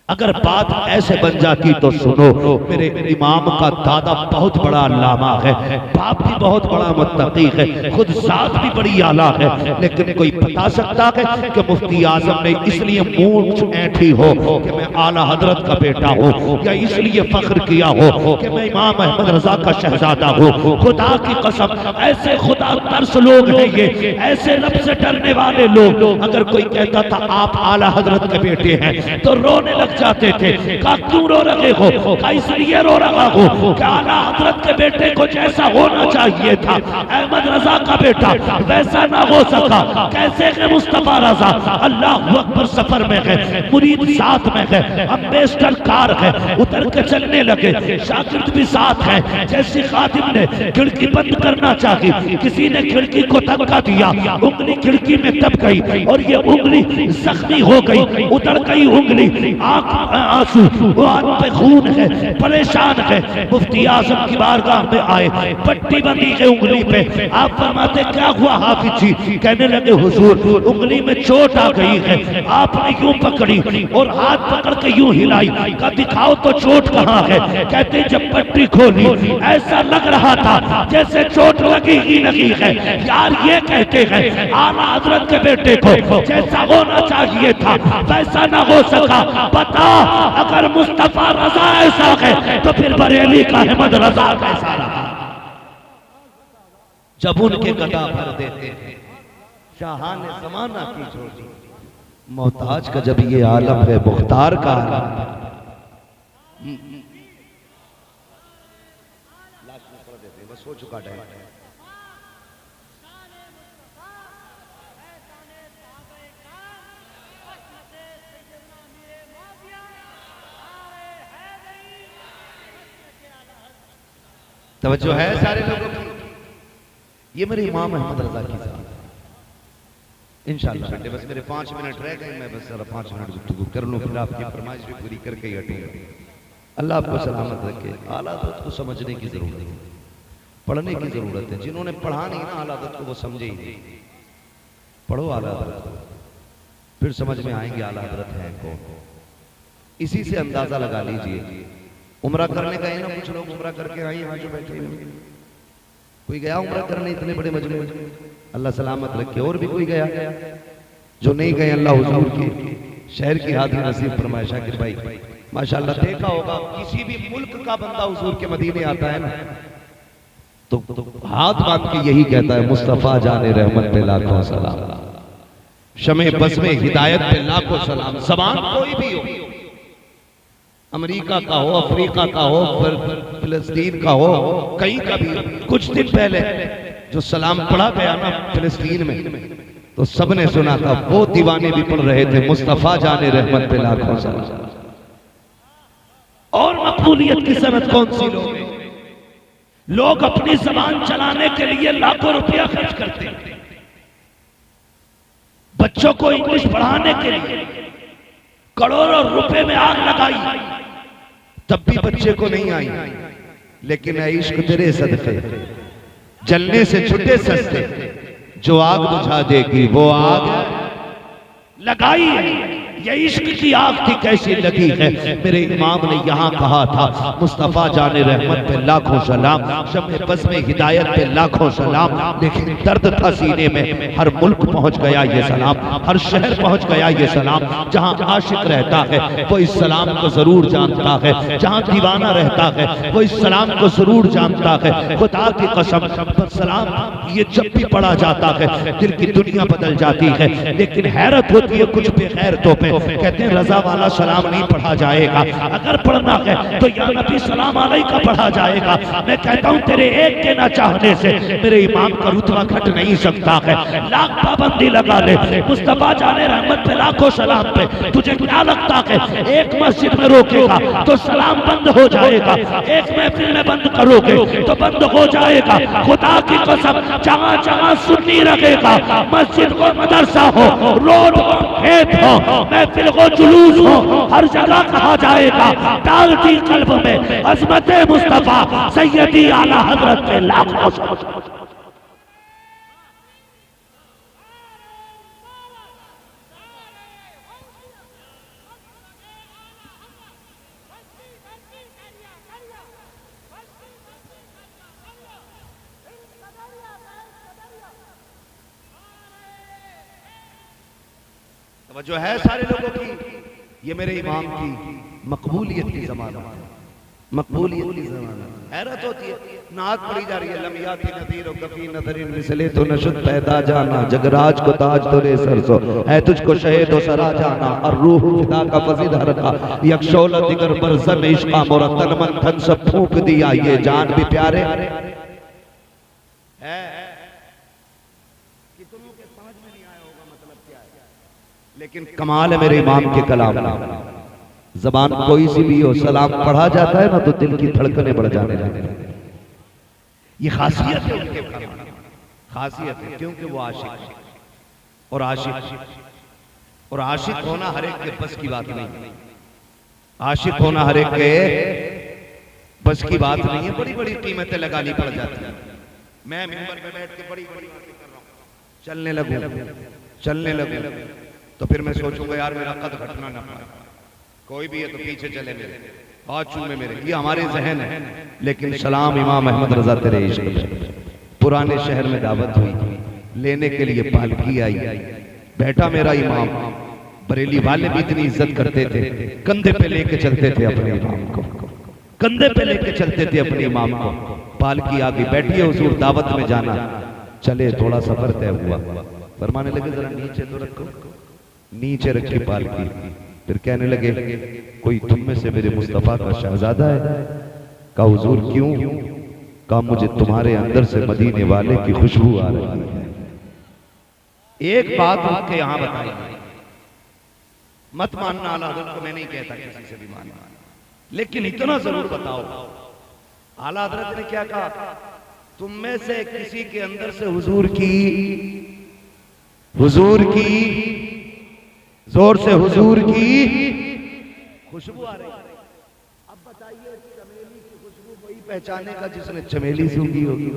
अगर बात ऐसे बन जाती तो सुनो, मेरे इमाम का दादा बहुत बड़ा अल्लामा है, बाप भी बहुत बड़ा मुत्तकी है, खुद जात भी बड़ी आला है, लेकिन कोई बता सकता है कि मुफ्ती आजम ने इसलिए मूंछ ऐंठी हो कि मैं आला हजरत का बेटा हूँ, या इसलिए फख्र किया हो कि मैं इमाम अहमद रजा का शहजादा हूँ। खुदा की कसम, ऐसे खुदा तरस लोग हैं ये, ऐसे रब से डरने वाले लोग। अगर कोई कहता था आप आला हजरत के बेटे हैं तो रोने लग जाते थे। कहा क्यों रो रहे हो? कहा इसलिए रो रहा हूँ कि आला हजरत के बेटे को जैसा होना चाहिए था अहमद रजा का बेटा वैसा ना हो सका। कैसे है मुस्तफा रजा? अल्लाह अकबर, सफर में है, मुरीद साथ में है, अम्बेसडर कार है, उतर के चलने लगे, शागिर्द भी साथ है। जैसे खादिम ने खिड़की बंद करना चाहिए, किसी ने खिड़की को धक्का दिया, उंगली खिड़की में दब गई और ये उंगली जख्मी हो गई, उतर गई उंगली, आंसू, वो हाथ पे खून है, परेशान है। मुफ्ती आजम की बारगाह में आए, पट्टी बंधी है उंगली पे। आप फरमाते क्या हुआ हाफिज जी? कहने लगे हुजूर उंगली में चोट आ गई है। आपने यूं पकड़ी और हाथ पकड़ के यूं हिलाई, कहा दिखाओ तो चोट कहाँ है? कहते जब पट्टी खोली ऐसा लग रहा था जैसे चोट लगी ही लगी है। यार ये कहते हैं आला हजरत के बेटे को जैसा होना चाहिए था वैसा ना हो सका। बता अगर मुस्तफा रजा ऐसा है तो फिर बरेली का अहमद रजा कैसा रहा? जब उनके गदा भर देते थे शाहान ज़माना की छोटी, मोहताज का जब ये आलम है, मुख्तार का आलम है। बस हो चुका टाइम। तवज्जो है सारे लोगों की? ये मेरे इमाम अहमद रजा की साहब इंशाअल्लाह बेटे, बस मेरे 5 मिनट रह गए, मैं बस जरा 5 मिनट गुफ्तगू कर लूं, फिर आपकी फरमाइश भी पूरी करके ही हटूंगा। अल्लाह आपको सलामत रखे। आला हज़रत को समझने की जरूरत है, पढ़ने की जरूरत है। जिन्होंने पढ़ा नहीं ना आला हज़रत को वो समझे ही नहीं। पढ़ो आला हज़रत को, फिर समझ में आएंगे आला हज़रत है कौन। इसी से अंदाजा लगा लीजिए। उम्रा करने गए ना कुछ लोग, उम्रा करके आए यहाँ जो बैठे हुए, कोई गया उम्रा करने इतने बड़े मजमे में? अल्लाह सलामत रखे। और भी कोई गया? जो नहीं गए अल्लाह हुजूर के शहर की हाजिर नसीब फरमाए। शाकिर भाई माशाल्लाह देखा होगा किसी भी मुल्क का बंदा हुजूर के मदीने आता है ना तो हाथ बांध के यही कहता है मुस्तफा जाने रहमत पे लाखों सलाम, शमे बस में हिदायत पे लाखों सलाम। जबान कोई भी हो, अमेरिका का हो, अफ्रीका का हो, फिलिस्तीन का हो, कहीं का भी। कुछ दिन पहले जो सलाम पढ़ा गया ना फिलिस्तीन में, तो सबने सुना था, वो दीवाने भी पढ़ रहे थे मुस्तफा जाने रहमत पे लाखों सलाम। और मकबूलियत की सनत कौन सी लोग हैं? लोग अपनी जबान चलाने के लिए लाखों रुपया खर्च करते हैं, बच्चों को इंग्लिश पढ़ाने के लिए करोड़ों रुपए में आग लगाई, तब भी बच्चे को नहीं आई। लेकिन ऐ इश्क तेरे सदके जलने से छुटे सस्ते, जो आग बुझा देगी वो आग लगाई है। ये इश्क की आग थी कैसी लगी है। मेरे इमाम ने यहाँ कहा था मुस्तफा जाने रहमत पे लाखों सलाम, शम्मे बस में हिदायत पे लाखों सलाम। लेकिन दर्द था सीने में, हर मुल्क पहुँच गया ये सलाम, हर शहर पहुँच गया ये सलाम। जहाँ आशिक रहता है वो इस सलाम को जरूर जानता है, जहाँ दीवाना रहता है वो इस सलाम को जरूर जानता है। खुदा की कसम सलाम ये जब भी पढ़ा जाता है दिल की दुनिया बदल जाती है। लेकिन हैरत होती है कुछ बेगैरतों पे, को कहते हैं रजा वाला सलाम नहीं पढ़ा जाएगा, अगर पढ़ना है तो या नबी सलाम अलैका पढ़ा जाएगा। मैं कहता हूँ तेरे एक के ना चाहने से मेरे इमाम का रुतबा घट नहीं सकता है। लाख पाबंदी लगा ले, मुस्तफा जाने रहमत पे लाखों सलाम पे, तुझे क्या लगता है एक मस्जिद में रोकेगा तो सलाम बंद हो जाएगा, एक महफिल में बंद करोगे तो बंद हो जाएगा। खुदा की कसम जहाँ जहाँ सुन्नी रखेगा, मस्जिद को मदरसा हो, रोड हो, खेत हो, महफिल को जुलूस हो, हर जगह कहा जाएगा डाल दी कल्ब में अज़मत मुस्तफा सैयदी आला हजरत के लाखों जो है सारे लोगों की, ये मेरे इमाम की मकबूलियत की ज़माना है, मकबूलियत की ज़माना। हैरत होती है, नात पड़ी जा रही है, लम्याती नज़ीर और कफ़ी नज़रिन मिसले तो नशुद पैदा जाना, जगराज को ताज तो रे सरसो है तुझको शहे तो सरा जाना, और रूह फिदा का फज़िद हरका यकशौला दिगर बरसम इश्क़ा मोरा तन मन धन सब फूंक दिया, ये जान भी प्यारे है। लेकिन कमाल है मेरे इमाम के कलाम, जबान कोई सी भी हो, सलाम पढ़ा जाता है ना तो दिल की धड़कनें बढ़ जाने लगती हैं। ये खासियत है उनके कलाम, खासियत है, क्योंकि वो आशिक और आशिक होना हर एक के बस की बात नहीं, आशिक होना हर एक के बस की बात नहीं है। बड़ी बड़ी कीमतें लगानी पड़ जाती है। मैं मिंबर पे बैठ के बड़ी बड़ी बातें कर रहा हूं, चलने लगूं तो फिर मैं सोचूंगा यार मेरा कद घटना ना पाए, कोई भी है तो पीछे चले मेरे, हाथ चूमे मेरे, ये हमारे जहन है। लेकिन सलाम इमाम अहमद रजा तेरे इश्क पे, पुराने शहर में दावत हुई, लेने के लिए पालकी आई, बैठा मेरा इमाम। बरेली वाले भी इतनी इज्जत करते थे, कंधे पे लेके चलते थे अपने इमाम को, कंधे पे लेके चलते थे अपने इमाम को। पालकी आगे बैठी है, हुजूर दावत में जाना, चले थोड़ा सफर तय हुआ, फरमाने लगे जरा नीचे तो रखो, नीचे रखी पालकी। फिर कहने लगे कोई तुम में से मेरे मुस्तफा का शहजादा है? कहा हुजूर क्यों? कहा मुझे तुम्हारे अंदर से मदीने वाले की खुशबू आ रही है। एक बात आपके यहां बताई, मत मानना आला हज़रत को, मैं नहीं कहता किसी से भी मानना, लेकिन इतना जरूर बताओ आला हज़रत ने क्या कहा, तुम में से किसी के अंदर से हुजूर की जोर से हुजूर की खुशबू आ रही है। अब बताइए चमेली की खुशबू वही पहचानेगा जिसने चमेली सूंघी होगी,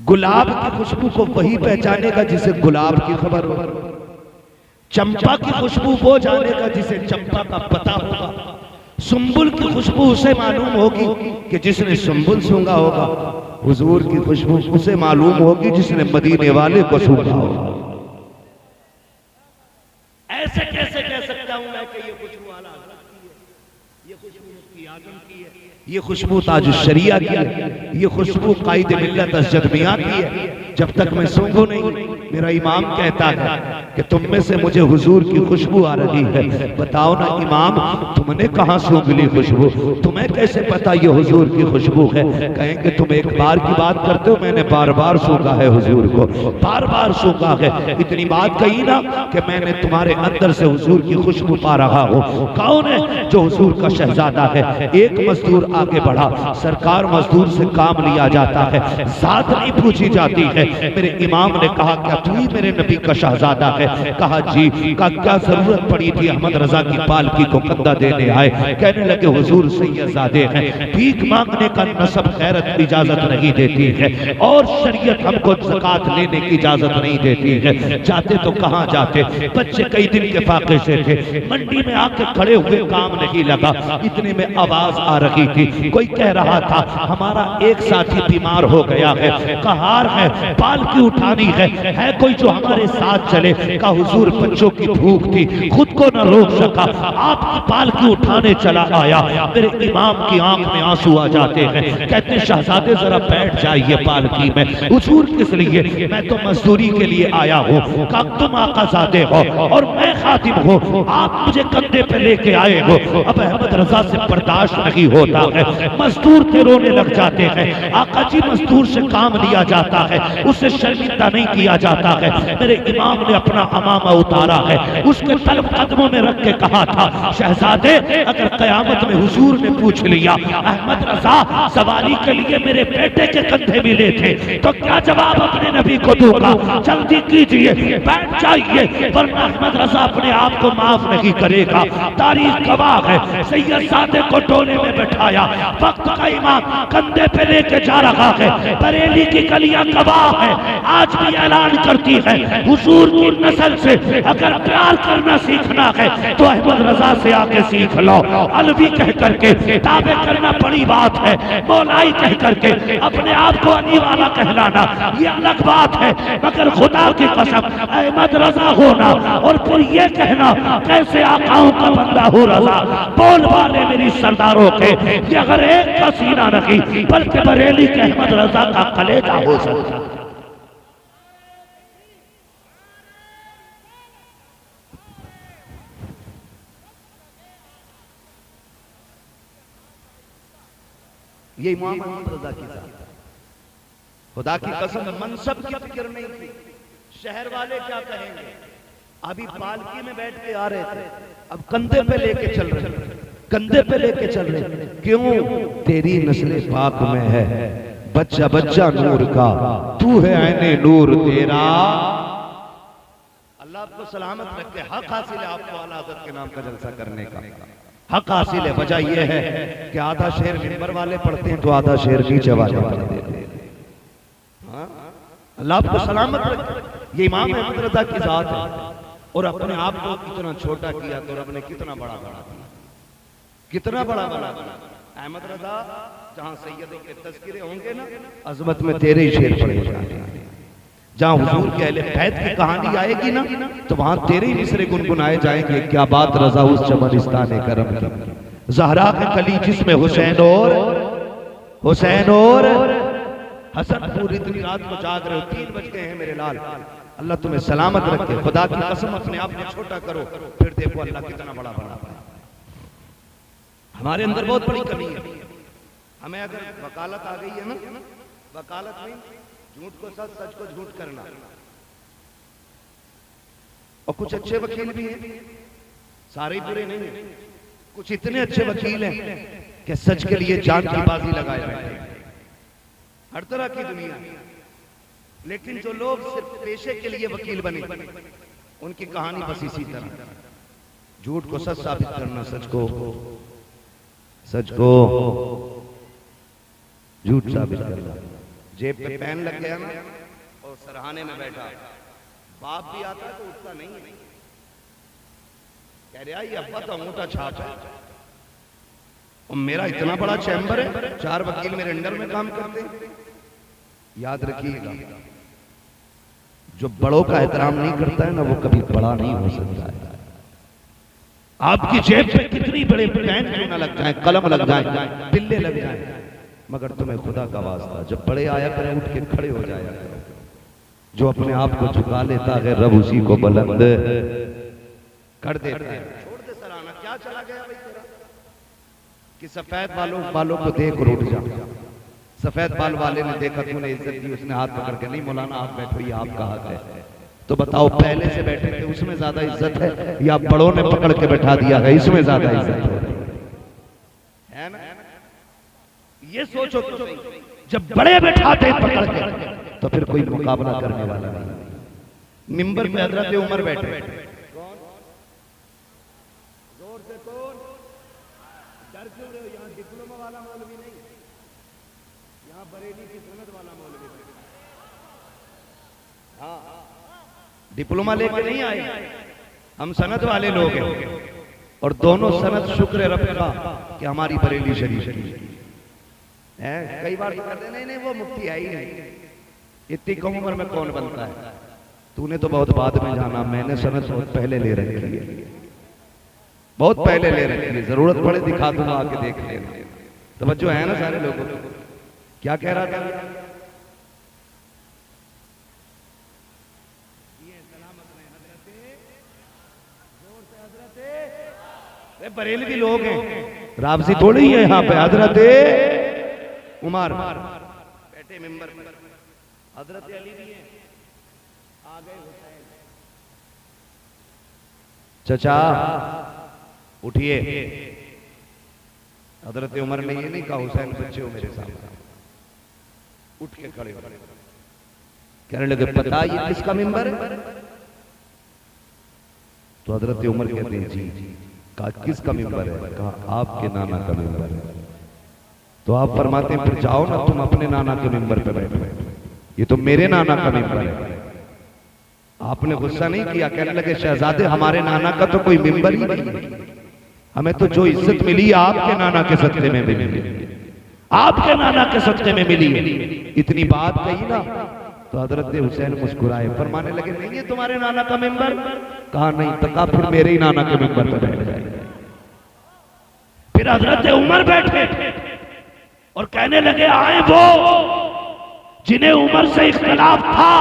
गुलाब की खुशबू को वही पहचानेगा जिसे गुलाब की खबर हो, चंपा की खुशबू वो जानेगा जिसे चंपा का पता होगा, सुंबुल की खुशबू उसे मालूम होगी कि जिसने सुंबुल सूंघा होगा, हुजूर की खुशबू उसे मालूम होगी जिसने मदीने वाले को सूंघा होगा। ऐसे कैसे कह सकता हूं मैं कि ये खुशबू आला हज़रत की है, ये खुशबू मुफ्ती आज़म की है, ये खुशबू ताज शरिया की है, ये खुशबू कायद मिल्लत असजद मियां की है। जब तक मैं सूंघूं नहीं, मेरा इमाम कहता है कि तुम में से मुझे हुजूर की खुशबू आ रही है। बताओ ना इमाम, तुमने कहां सूंघ ली खुशबू? तुम्हें कैसे पता ये हुजूर की खुशबू है? कहेंगे तुम एक बार की बात करते हो, मैंने बार बार सूंघा है हुजूर को, बार बार सूंघा है। इतनी बात कही ना कि मैंने तुम्हारे अंदर से हुजूर की खुशबू पा रहा हूं। कौन है जो हुजूर का शहजादा है? एक मजदूर आगे बढ़ा, सरकार मजदूर से काम लिया जाता है, जात नहीं पूछी जाती है। मेरे इमाम ने कहा क्या तू ही मेरे नबी का शहजादा है? कहा जी। का क्या जरूरत पड़ी थी अहमद रजा की पालकी को कंधा देने आए? कहने लगे हुजूर सैयदजादे हैं, भीख मांगने का नसब खैरत इजाजत नहीं देती है और शरीयत हमको ज़कात लेने की इजाजत नहीं देती है। जाते तो कहां जाते? बच्चे कई दिन के फाके से थे, मंडी में आके खड़े हुए, काम नहीं लगा। इतने में आवाज आ रही थी, कोई कह रहा था हमारा एक साथी बीमार हो गया है, कहार है, पालकी उठानी है कोई जो हमारे साथ चले। का हुजूर बच्चों की भूख थी, खुद को न रोक सका, आपकी पालकी उठाने चला आया। मेरे इमाम की आंख में आंसू आ जाते हैं, कहते शहजादे जरा बैठ जाइए पालकी में। हुजूर किस लिए? मैं तो मजदूरी के लिए आया हूँ। का तुम आकाजादे हो और मैं खातिम हूँ, आप मुझे कंधे पे लेके आए हो। अब अहमद रजा से बर्दाश्त नहीं होता है, मजदूर के रोने लग जाते हैं। आका जी मजदूर से काम लिया जाता है, उसे शर्मिंदा नहीं किया जाता है। मेरे इमाम ने अपना अमामा उतारा है, उसके तलब कदमों में रख के कहा था शहजादे अगर कयामत में हुजूर ने पूछ लिया अहमद रजा सवारी के लिए मेरे बेटे के कंधे मिले थे तो क्या जवाब अपने नबी को दूंगा? जल्दी कीजिए, बैठ जाइए, वरना अहमद रजा अपने आप को माफ नहीं करेगा। तारीख गवाह है, सैयद सादे को डोले में बैठाया, वक्त का इमाम कंधे पे लेके जा रहा है। बरेली की गलियां गवाह है, आज भी ऐलान करती है हुजूर की नस्ल से अगर प्यार करना सीखना है तो अहमद रजा से आके सीख लो। अलवी कह करके दावे करना बड़ी बात है, मौलाई कह करके अपने आप को अली वाला कहलाना ये अलग बात है, मगर खुदा की कसम अहमद रजा होना और फिर ये कहना कैसे आकाओं का बंदा हो रजा। बोल वाले मेरी सरदारों के ये अगर एक का सीना नहीं बल्कि बरेली के अहमद रजा का कलेजा हो सकता। ये इमाम अहमद रजा की जात, खुदा की कसम मनसब की फिक्र नहीं थी, शहर वाले क्या कहेंगे। अभी पालकी में बैठ के आ रहे थे, अब कंधे पे लेके चल रहे, कंधे पे लेके चल रहे। क्यों? तेरी नस्ल पाक में है बच्चा बच्चा नूर का, तू है ऐने नूर तेरा। अल्लाह आपको सलामत रखे। हक हासिल है आपको आला हज़रत के नाम का जलसा करने का, हक हासिल है। वजह यह है कि आधा शेर मिंबर वाले पढ़ते हैं तो आधा शेर नीचे वाले पढ़ते हैं। अल्लाह आपको सलामत रखे। ये इमाम अहमद रजा की जात है और अपने आप को कितना छोटा किया तो रब ने कितना बड़ा बना दिया, कितना बड़ा बना दिया। अहमद रजा जहां सैयदों के तज़किरे होंगे ना, अजमत में तेरे ही शेर पढ़े जाएंगे। जहां हुजूर के अहले बैत की कहानी आएगी ना तो वहां तेरे ही मिसरे गुनगुनाए जाएंगे। क्या बात रजा उस चमनिस्तान करम की, ज़हरा के कली जिसमें हुसैन और हसन पूरी इतनी रात को जाग रहे हो, 3 बज गए हैं मेरे लाल। अल्लाह तुम्हें सलामत रखे। खुदा की कसम अपने आप को छोटा करो, फिर देखो अल्लाह कितना बड़ा बना। हमारे अंदर बहुत बड़ी कमी है। हमें अगर वकालत आ गई है ना, वकालत में झूठ को सच, सच को झूठ करना। और कुछ अच्छे वकील भी हैं, सारे बुरे नहीं हैं। कुछ इतने अच्छे वकील हैं कि सच के लिए जान की बाजी लगाए बैठे, हर तरह की दुनिया। लेकिन जो लोग सिर्फ पेशे के लिए वकील बने, उनकी कहानी बस इसी तरह, झूठ को सच साबित करना, सच को झूठ साबित करना। जेब पे पेन लग गया ना और सरहाने में बैठा, बाप भी आता तो उठता नहीं, कह रहा ये अब्बा तो अंगूठा छाप है और मेरा इतना बड़ा चैम्बर है, 4 वकील मेरे अंडर में काम करते हैं। याद रखिएगा, जो बड़ों का एहतराम नहीं करता है ना, वो कभी बड़ा नहीं हो सकता है। आपकी जेब पे कितनी बड़े पेन क्यों ना लग जाए, कलम लग जाए, बिल्ले लग जाए, मगर तुम्हें खुदा का वास्ता जब बड़े आया करें उठ के खड़े हो जाया करो। जो अपने आप को झुका लेता है रब उसी को बुलंद कर देता है। छोड़ दे सराहना, क्या चला गया भाई तेरा कि सफेद बालों को देख और उठ जा। सफेद बाल वाले ने देखा, तूने इज्जत दी, उसने हाथ पकड़ के, नहीं मौलाना आप बैठो, ये आपका हक है। तो बताओ पहले से बैठे थे उसमें ज्यादा इज्जत है या बड़ों ने पकड़ के बैठा दिया है इसमें ज्यादा इज्जत है ना? ये सोचो तो सही। जब बड़े बैठाते पकड़ के तो फिर कोई मुकाबला करने वाला नहीं। मिंबर पे हजरत उमर बैठे, जोर से कौन? डर क्यों रहे हो? यहाँ डिप्लोमा वाला मौलवी नहीं, यहाँ बरेली की सनद वाला मौलवी। हाँ, डिप्लोमा लेके नहीं आए, हम सनद वाले लोग हैं और दोनों सनद शुक्र रब का कि हमारी बरेली शरीफ की है। कई बार तो कहते नहीं वो मुफ्ती है ही नहीं, इतनी कम उम्र में कौन बनता है? तूने तो बहुत बाद में जाना, मैंने सनद बहुत पहले ले रखी है, बहुत पहले ले रखी है। जरूरत पड़े दिखा दूंगा, आके देख लेना। तवज्जो है ना सारे लोगों को? क्या कह रहा था? बरेलवी लोग हैं, राबसी थोड़ी है यहाँ पे। हजरत उमर बैठे मेंबर पर, हजरत अली भी हैं, आ गए हुसैन। चचा उठिए। हजरत उमर ने ये नहीं कहा हुसैन बच्चे हो मेरे सामने, उठ के खड़े हो। कहने लगे पता ये किसका मिंबर है? तो हजरत उमर कहते हैं जी। कहा किसका मिंबर है? कहा आपके नाना का मिंबर है। तो आप फरमाते हैं फिर जाओ ना तुम अपने नाना के मिंबर पे बैठो, ये तो मेरे नाना का मिंबर है। आपने गुस्सा नहीं किया? कहने लगे शहजादे हमारे नाना का तो कोई मिंबर ही नहीं, हमें तो जो इज्जत मिली आपके नाना के सदके में मिली, आपके नाना के सदके में मिली। इतनी बात कही ना तो हजरत हुसैन मुस्कुराए, फरमाने लगे नहीं ये तुम्हारे नाना का मिंबर? कहा नहीं। तो कहा फिर मेरे ही नाना के मिंबर पर बैठ जाए। फिर हजरत उमर बैठे और कहने लगे आए वो जिन्हें उमर से इख्तिलाफ था।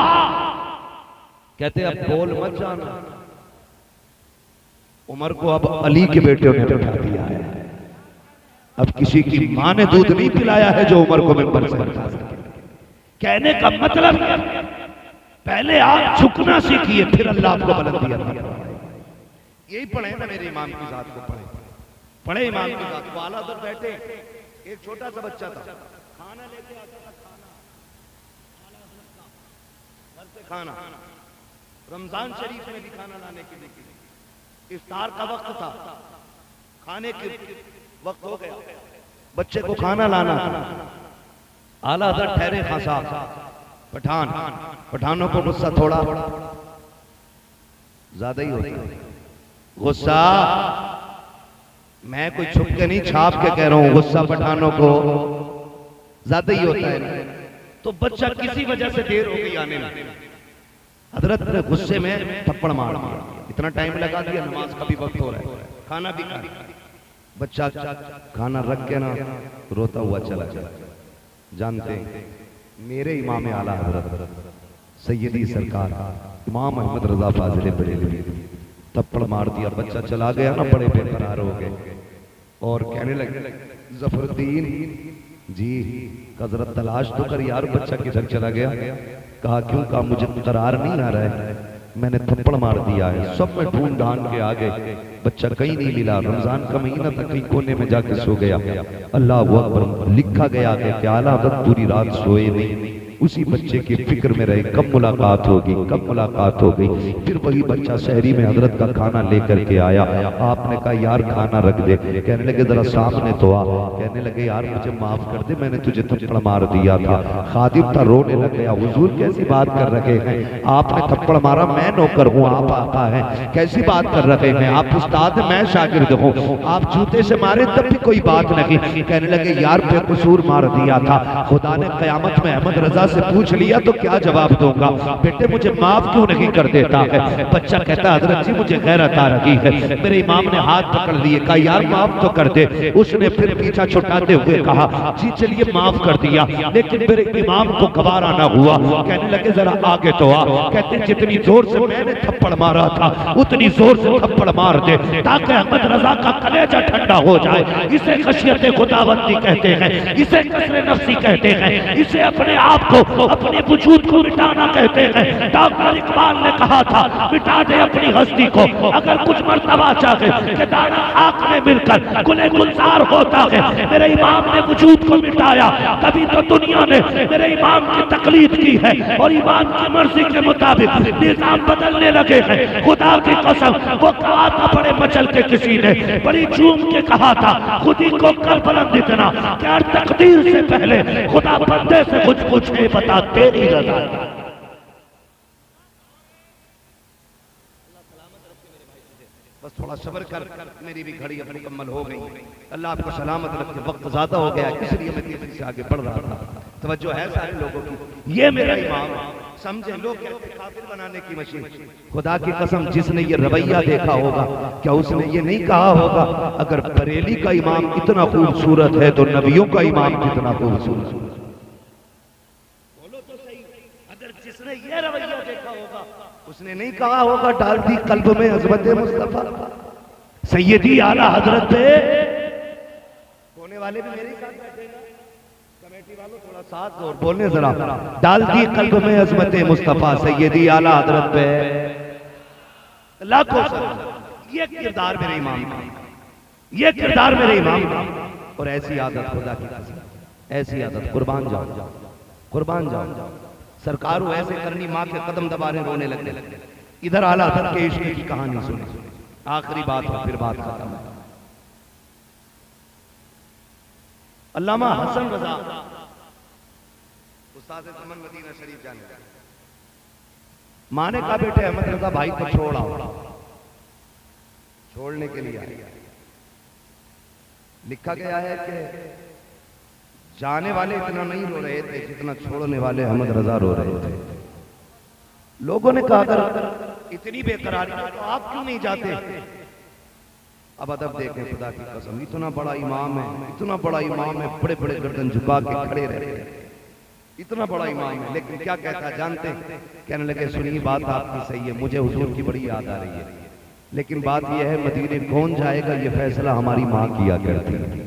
कहते अब बोल मत जाना। उमर को अब अली के बेटे ने बैठा दिया है। अब किसी की मां ने दूध नहीं पिलाया है जो उमर को मिंबर से हटा सके। कहने का मतलब पहले आप झुकना सीखिए, फिर अल्लाह आपको बुलंदी अता फरमाएगा। यही पढ़े ना मेरे इमाम की जात को, पढ़े इमाम की जात को। आला उधर बैठे एक छोटा सा बच्चा था, खाना लेके आता था, घर से खाना, रमजान शरीफ में भी खाना लाने के लिए इफ्तार का वक्त था, खाने के वक्त हो गया, बच्चे को खाना लाना। आला हज़रत ठहरे खां साहब पठान, पठानों को गुस्सा थोड़ा ज्यादा ही होता है। गुस्सा मैं कोई छुप के नहीं छाप के कह रहा हूं, गुस्सा पठानों को ज्यादा ही होता है। तो बच्चा किसी वजह से देर हो गई आने में, हजरत ने गुस्से में थप्पड़ मार दिया। इतना टाइम लगा दिया, नमाज का भी वक्त हो रहा है, खाना भी खा। बच्चा खाना रख के ना रोता हुआ चला गया। जानते हैं मेरे इमाम आला हजरत सैयदी सरकार इमाम अहमद रजा फाजिल बरेलवी थप्पड़ मार दिया, बच्चा चला गया ना, बड़े बेकरार हो गए और कहने लगे जफरुद्दीन जी हजरत तलाश तो कर यार, बच्चा किधर चला गया? कहा क्यों? कहा मुझे करार नहीं आ रहा है, मैंने थप्पड़ मार दिया है। सब में ढूंढ ढांड के आ गए, बच्चा कहीं नहीं मिला। रमजान का महीना तक कहीं कोने में जाके सो गया। अल्लाह अकबर, लिखा गया कि आला हज़रत पूरी रात सोए नहीं, उसी बच्चे की फिक्र में रहे कब मुलाकात होगी, कब मुलाकात हो गई। फिर वही बच्चा शहरी में हजरत का खाना लेकर के आया। आपने कहा यार खाना रख दे। कहने लगे जरा सामने तो आ। कहने लगे यार मुझे माफ कर दे, मैंने तुझे थप्पड़ मार दिया था। खादिम था, रोने लग गया। हुजूर कैसी बात कर रहे हैं, आपने थप्पड़ मारा, मैं नौकर हूँ, आप आका हैं, कैसी बात कर रहे हैं? आप उस्ताद हैं, मैं शागिर्द हूँ, आप जूते से मारे तब भी कोई बात नहीं। कहने लगे यार बेकसूर मार दिया था, खुदा ने कयामत में अहमद रजा से पूछ लिया तो क्या जवाब दूंगा? बेटे मुझे माफ क्यों नहीं कर देता है? बच्चा कहता हजरत जी मुझे गैरत आ रही है। मेरे इमाम ने हाथ पकड़ लिए, कहा यार माफ तो कर दे। उसने फिर पीछा छुटाते हुए कहा जी चलिए माफ कर दिया, लेकिन मेरे इमाम को गवारा ना हुआ। कहने लगे जरा आगे तो आ। कहते जितनी जोर से मैंने थप्पड़ मारा था उतनी जोर से थप्पड़ मार दे ताकि अहमद रजा का कलेजा ठंडा हो जाए। इसे खशियत खुदाबंदी कहते हैं, इसे कसरे नफ्सी कहते हैं, इसे अपने आप को, अपने वजूद को मिटाना कहते हैं। डॉक्टर इकबाल ने कहा था मिटा दे अपनी हस्ती को, अगर कुछ मर्तबा चाहे कि दाना खाक में मिलकर गुले गुलजार होता है। मेरे इमाम ने वजूद को मिटाया, तभी तो दुनिया ने मेरे इमाम की तकलीद की है और इमाम की मर्जी के मुताबिक निजाम बदलने लगे हैं। खुदा की कसम वो कहा था बड़े मचल के किसी ने बड़ी झूम के कहा था खुदी को कर बुलंद इतना क्या तकदीर से पहले खुदा बंदे से कुछ पूछे बता तेरी रजा। बस थोड़ा सब्र कर, मेरी भी घड़ी अब मुकम्मल हो गई। अल्लाह आपको सलामत रखे। वक्त ज्यादा हो गया इसलिए मैं तेजी से आगे बढ़ रहा था। तवज्जो है सारे लोगों की। ये मेरा इमाम समझे, लोग कहते हैं काफिर बनाने की मशीन। खुदा की कसम, जिसने ये रवैया देखा होगा, क्या उसने ये नहीं कहा होगा अगर बरेली का इमाम इतना खूबसूरत है तो नबियों का इमाम कितना खूबसूरत? बोलो तो सही। अगर जिसने ये रवैया देखा होगा, उसने नहीं कहा होगा डाल दी कल्ब में अज़मत मुस्तफा सैयदी आला हजरत पे। होने वाले भी मेरे साथ बैठे ना, कमेटी वालों थोड़ा साथ और बोलने जरा, डाल दी कल्ब में अज़मत मुस्तफा सैयदी आला हजरत पे लाखों सलाम। ये किरदार मेरे इमाम का, ये किरदार मेरे इमाम का। और ऐसी आदत, खुदा की कसम, ऐसी आदत, कुर्बान जाओ, कुर्बान जाओ। सरकार वो ऐसे करनी, माँ के कदम दबा रहे, रोने लगने। इधर आला हजरत के इश्क की कहानी सुनी, आखिरी बात है, फिर बात खत्म है। अल्लामा हसन रजा उस्ताद ज़मान मदीना शरीफ जाने, माँ ने कहा बेटे अहमद रजा भाई को छोड़ आओ। छोड़ने के लिए आए। लिखा गया है कि जाने वाले इतना नहीं रो रहे थे जितना छोड़ने वाले अहमद रजा रो रहे थे। लोगों ने कहा अगर इतनी बेकरारी तो आप क्यों नहीं जाते? अब अदब देखें, खुदा की कसम, इतना बड़ा इमाम है, इतना बड़ा इमाम है, बड़े बड़े गर्दन झुका के खड़े रहते हैं, इतना बड़ा इमाम है, लेकिन क्या कहता जानते? कहने लगे सुनिए बात आपकी सही है, मुझे हुजूर की बड़ी याद आ रही है, लेकिन बात यह है मदीने कौन जाएगा ये फैसला हमारी माँ किया करती है।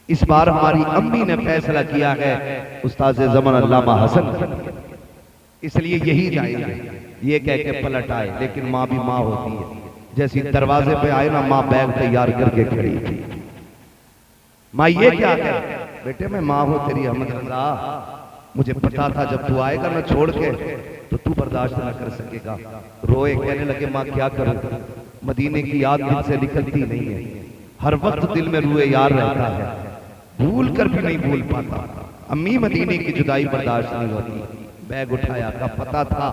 इस बार हमारी अम्मी ने फैसला किया है उस्ताद ज़मान अल्लामा हसन, इसलिए यही जाएंगे। ये कह के पलट आए, लेकिन माँ भी माँ होती है। जैसी दरवाजे पे आए ना, माँ बैग तैयार करके खड़ी थी। माँ ये क्या है? बेटे मैं माँ हूं तेरी अहमद रजा, मुझे पता था जब तू आएगा ना छोड़ के तो तू बर्दाश्त न कर सकेगा। रोए, कहने लगे माँ क्या करूं, मदीने की याद दिल से निकलती नहीं है, हर वक्त दिल में रुए यार रहता है, भूल कर भी नहीं भूल पाता। अम्मी मदीने की जुदाई बर्दाश्त नहीं होती। बैग उठाया, का पता था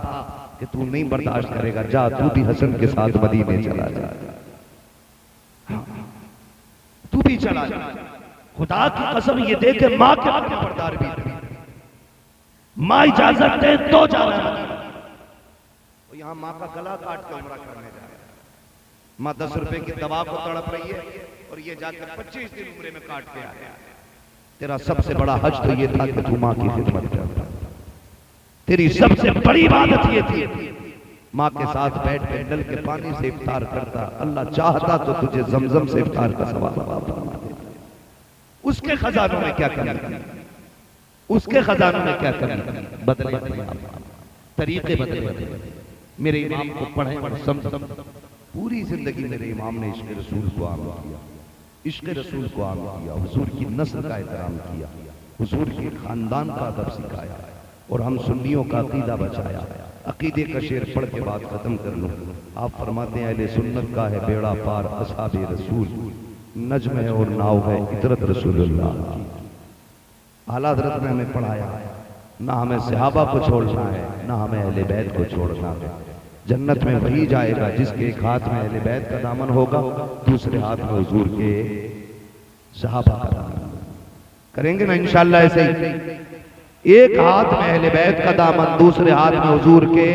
कि तू नहीं बर्दाश्त करेगा, जा तू भी हसन के साथ मदीने चला जा, तू भी चला जा। खुदा की कसम ये देख के माँ के अपने बर्दार भी थे। माँ इजाजत दे तो जाना है। तो यहाँ माँ का गला काट के उम्रा करने जा रहा है। माँ 10 रुपए की दवा को तड़प रही है और ये जाकर 25 दिन उम्रे में काट के आ गया। तेरा सबसे बड़ा हज तो ये था कि तू माँ की खिदमत करता, तेरी सबसे बड़ी इबादत ये थी माँ के साथ बैठ के नल के पानी से इफ्तार करता। अल्लाह चाहता तो तुझे जमजम से इफ्तार का सवाब। उसके खजानों में क्या कमी, उसके खजानों में क्या कमी? बदले तरीके बदले। मेरे इमाम को पढ़े और समझ, पूरी जिंदगी मेरे इमाम ने इश्क रसूल को आम किया, इश्क रसूल को आम किया, हुजूर की नस्ल का एहतराम किया, हुजूर के खानदान का अदब सिखाया और हम सुन्नियों का अकीदा बचाया। अकीदे का शेर पढ़ के बात खत्म कर लूं। आप फरमाते हैं अहले सुन्नत का है बेड़ा पार असहाबे रसूल, नज्म है और नाव है इतरत रसूलुल्लाह की। आला हज़रत ने हमें पढ़ाया, ना हमें सहाबा को छोड़ना है, ना हमें अहले बैत को छोड़ना है। जन्नत में वही जाएगा जिसके एक हाथ में अहले बैत का दामन होगा, दूसरे हाथ में हुजूर के सहाबा का दामन। करेंगे ना इंशाअल्लाह ऐसे ही? एक हाथ में अहले बैत का दामन, दूसरे हाथ में हुजूर के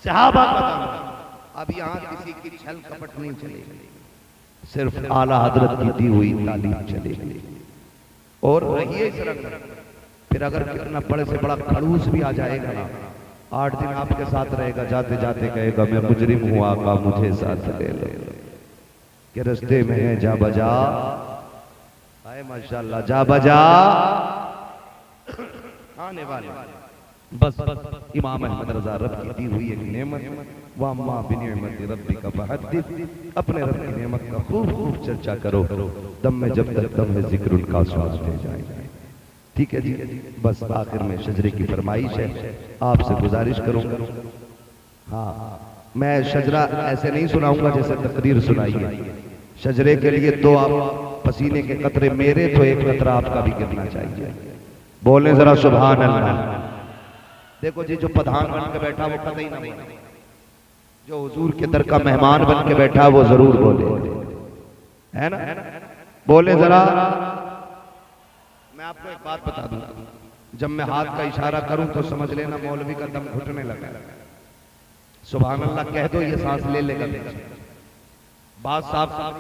सहाबा का दामन। अब यहाँ किसी की छल कपट नहीं चलेगी, सिर्फ आला हजरत की दी हुई तालीम चलेगी। और रहिए इस रंग। फिर अगर कितना बड़े से बड़ा खड़ूस भी आ जाएगा ना, 8 दिन आपके साथ रहेगा, जाते जाते कहेगा मैं मुजरिम हूं आका मुझे साथ ले लो, के रस्ते में है जा बजा, आए माशाल्लाह जा बजा आने वाले। बस इमाम अहमद रजा रब की दी हुई एक नेमत, वाम्मा बिनिअमत रब्बी का फहद्दिस, अपने रब की नेमत का खूब खूब चर्चा करो, दम में जब तक दम है जिक्र उनका सुनाते जाएंगे। ठीक है जी। बस आखिर में शजरे की फरमाइश है, आपसे गुजारिश करूंगा। हाँ, मैं शजरा ऐसे नहीं सुनाऊंगा जैसे तकरीर सुनाई है। शजरे के लिए तो आप पसीने के कतरे मेरे, तो एक कतरा आपका भी गिरना चाहिए। बोले जरा सुभान अल्लाह। देखो जी, जो प्रधान बन के बैठा वो कतई ना बोले, जो हुजूर के दर का मेहमान बन के बैठा वो जरूर बोले। है ना? बोले जरा। मैं आपको एक बात बता दूं, जब मैं हाथ का इशारा करूं तो समझ लेना मौलवी का दम घुटने लगा। सुभान अल्लाह कह दो, ये सांस ले लेगा। बात साफ साफ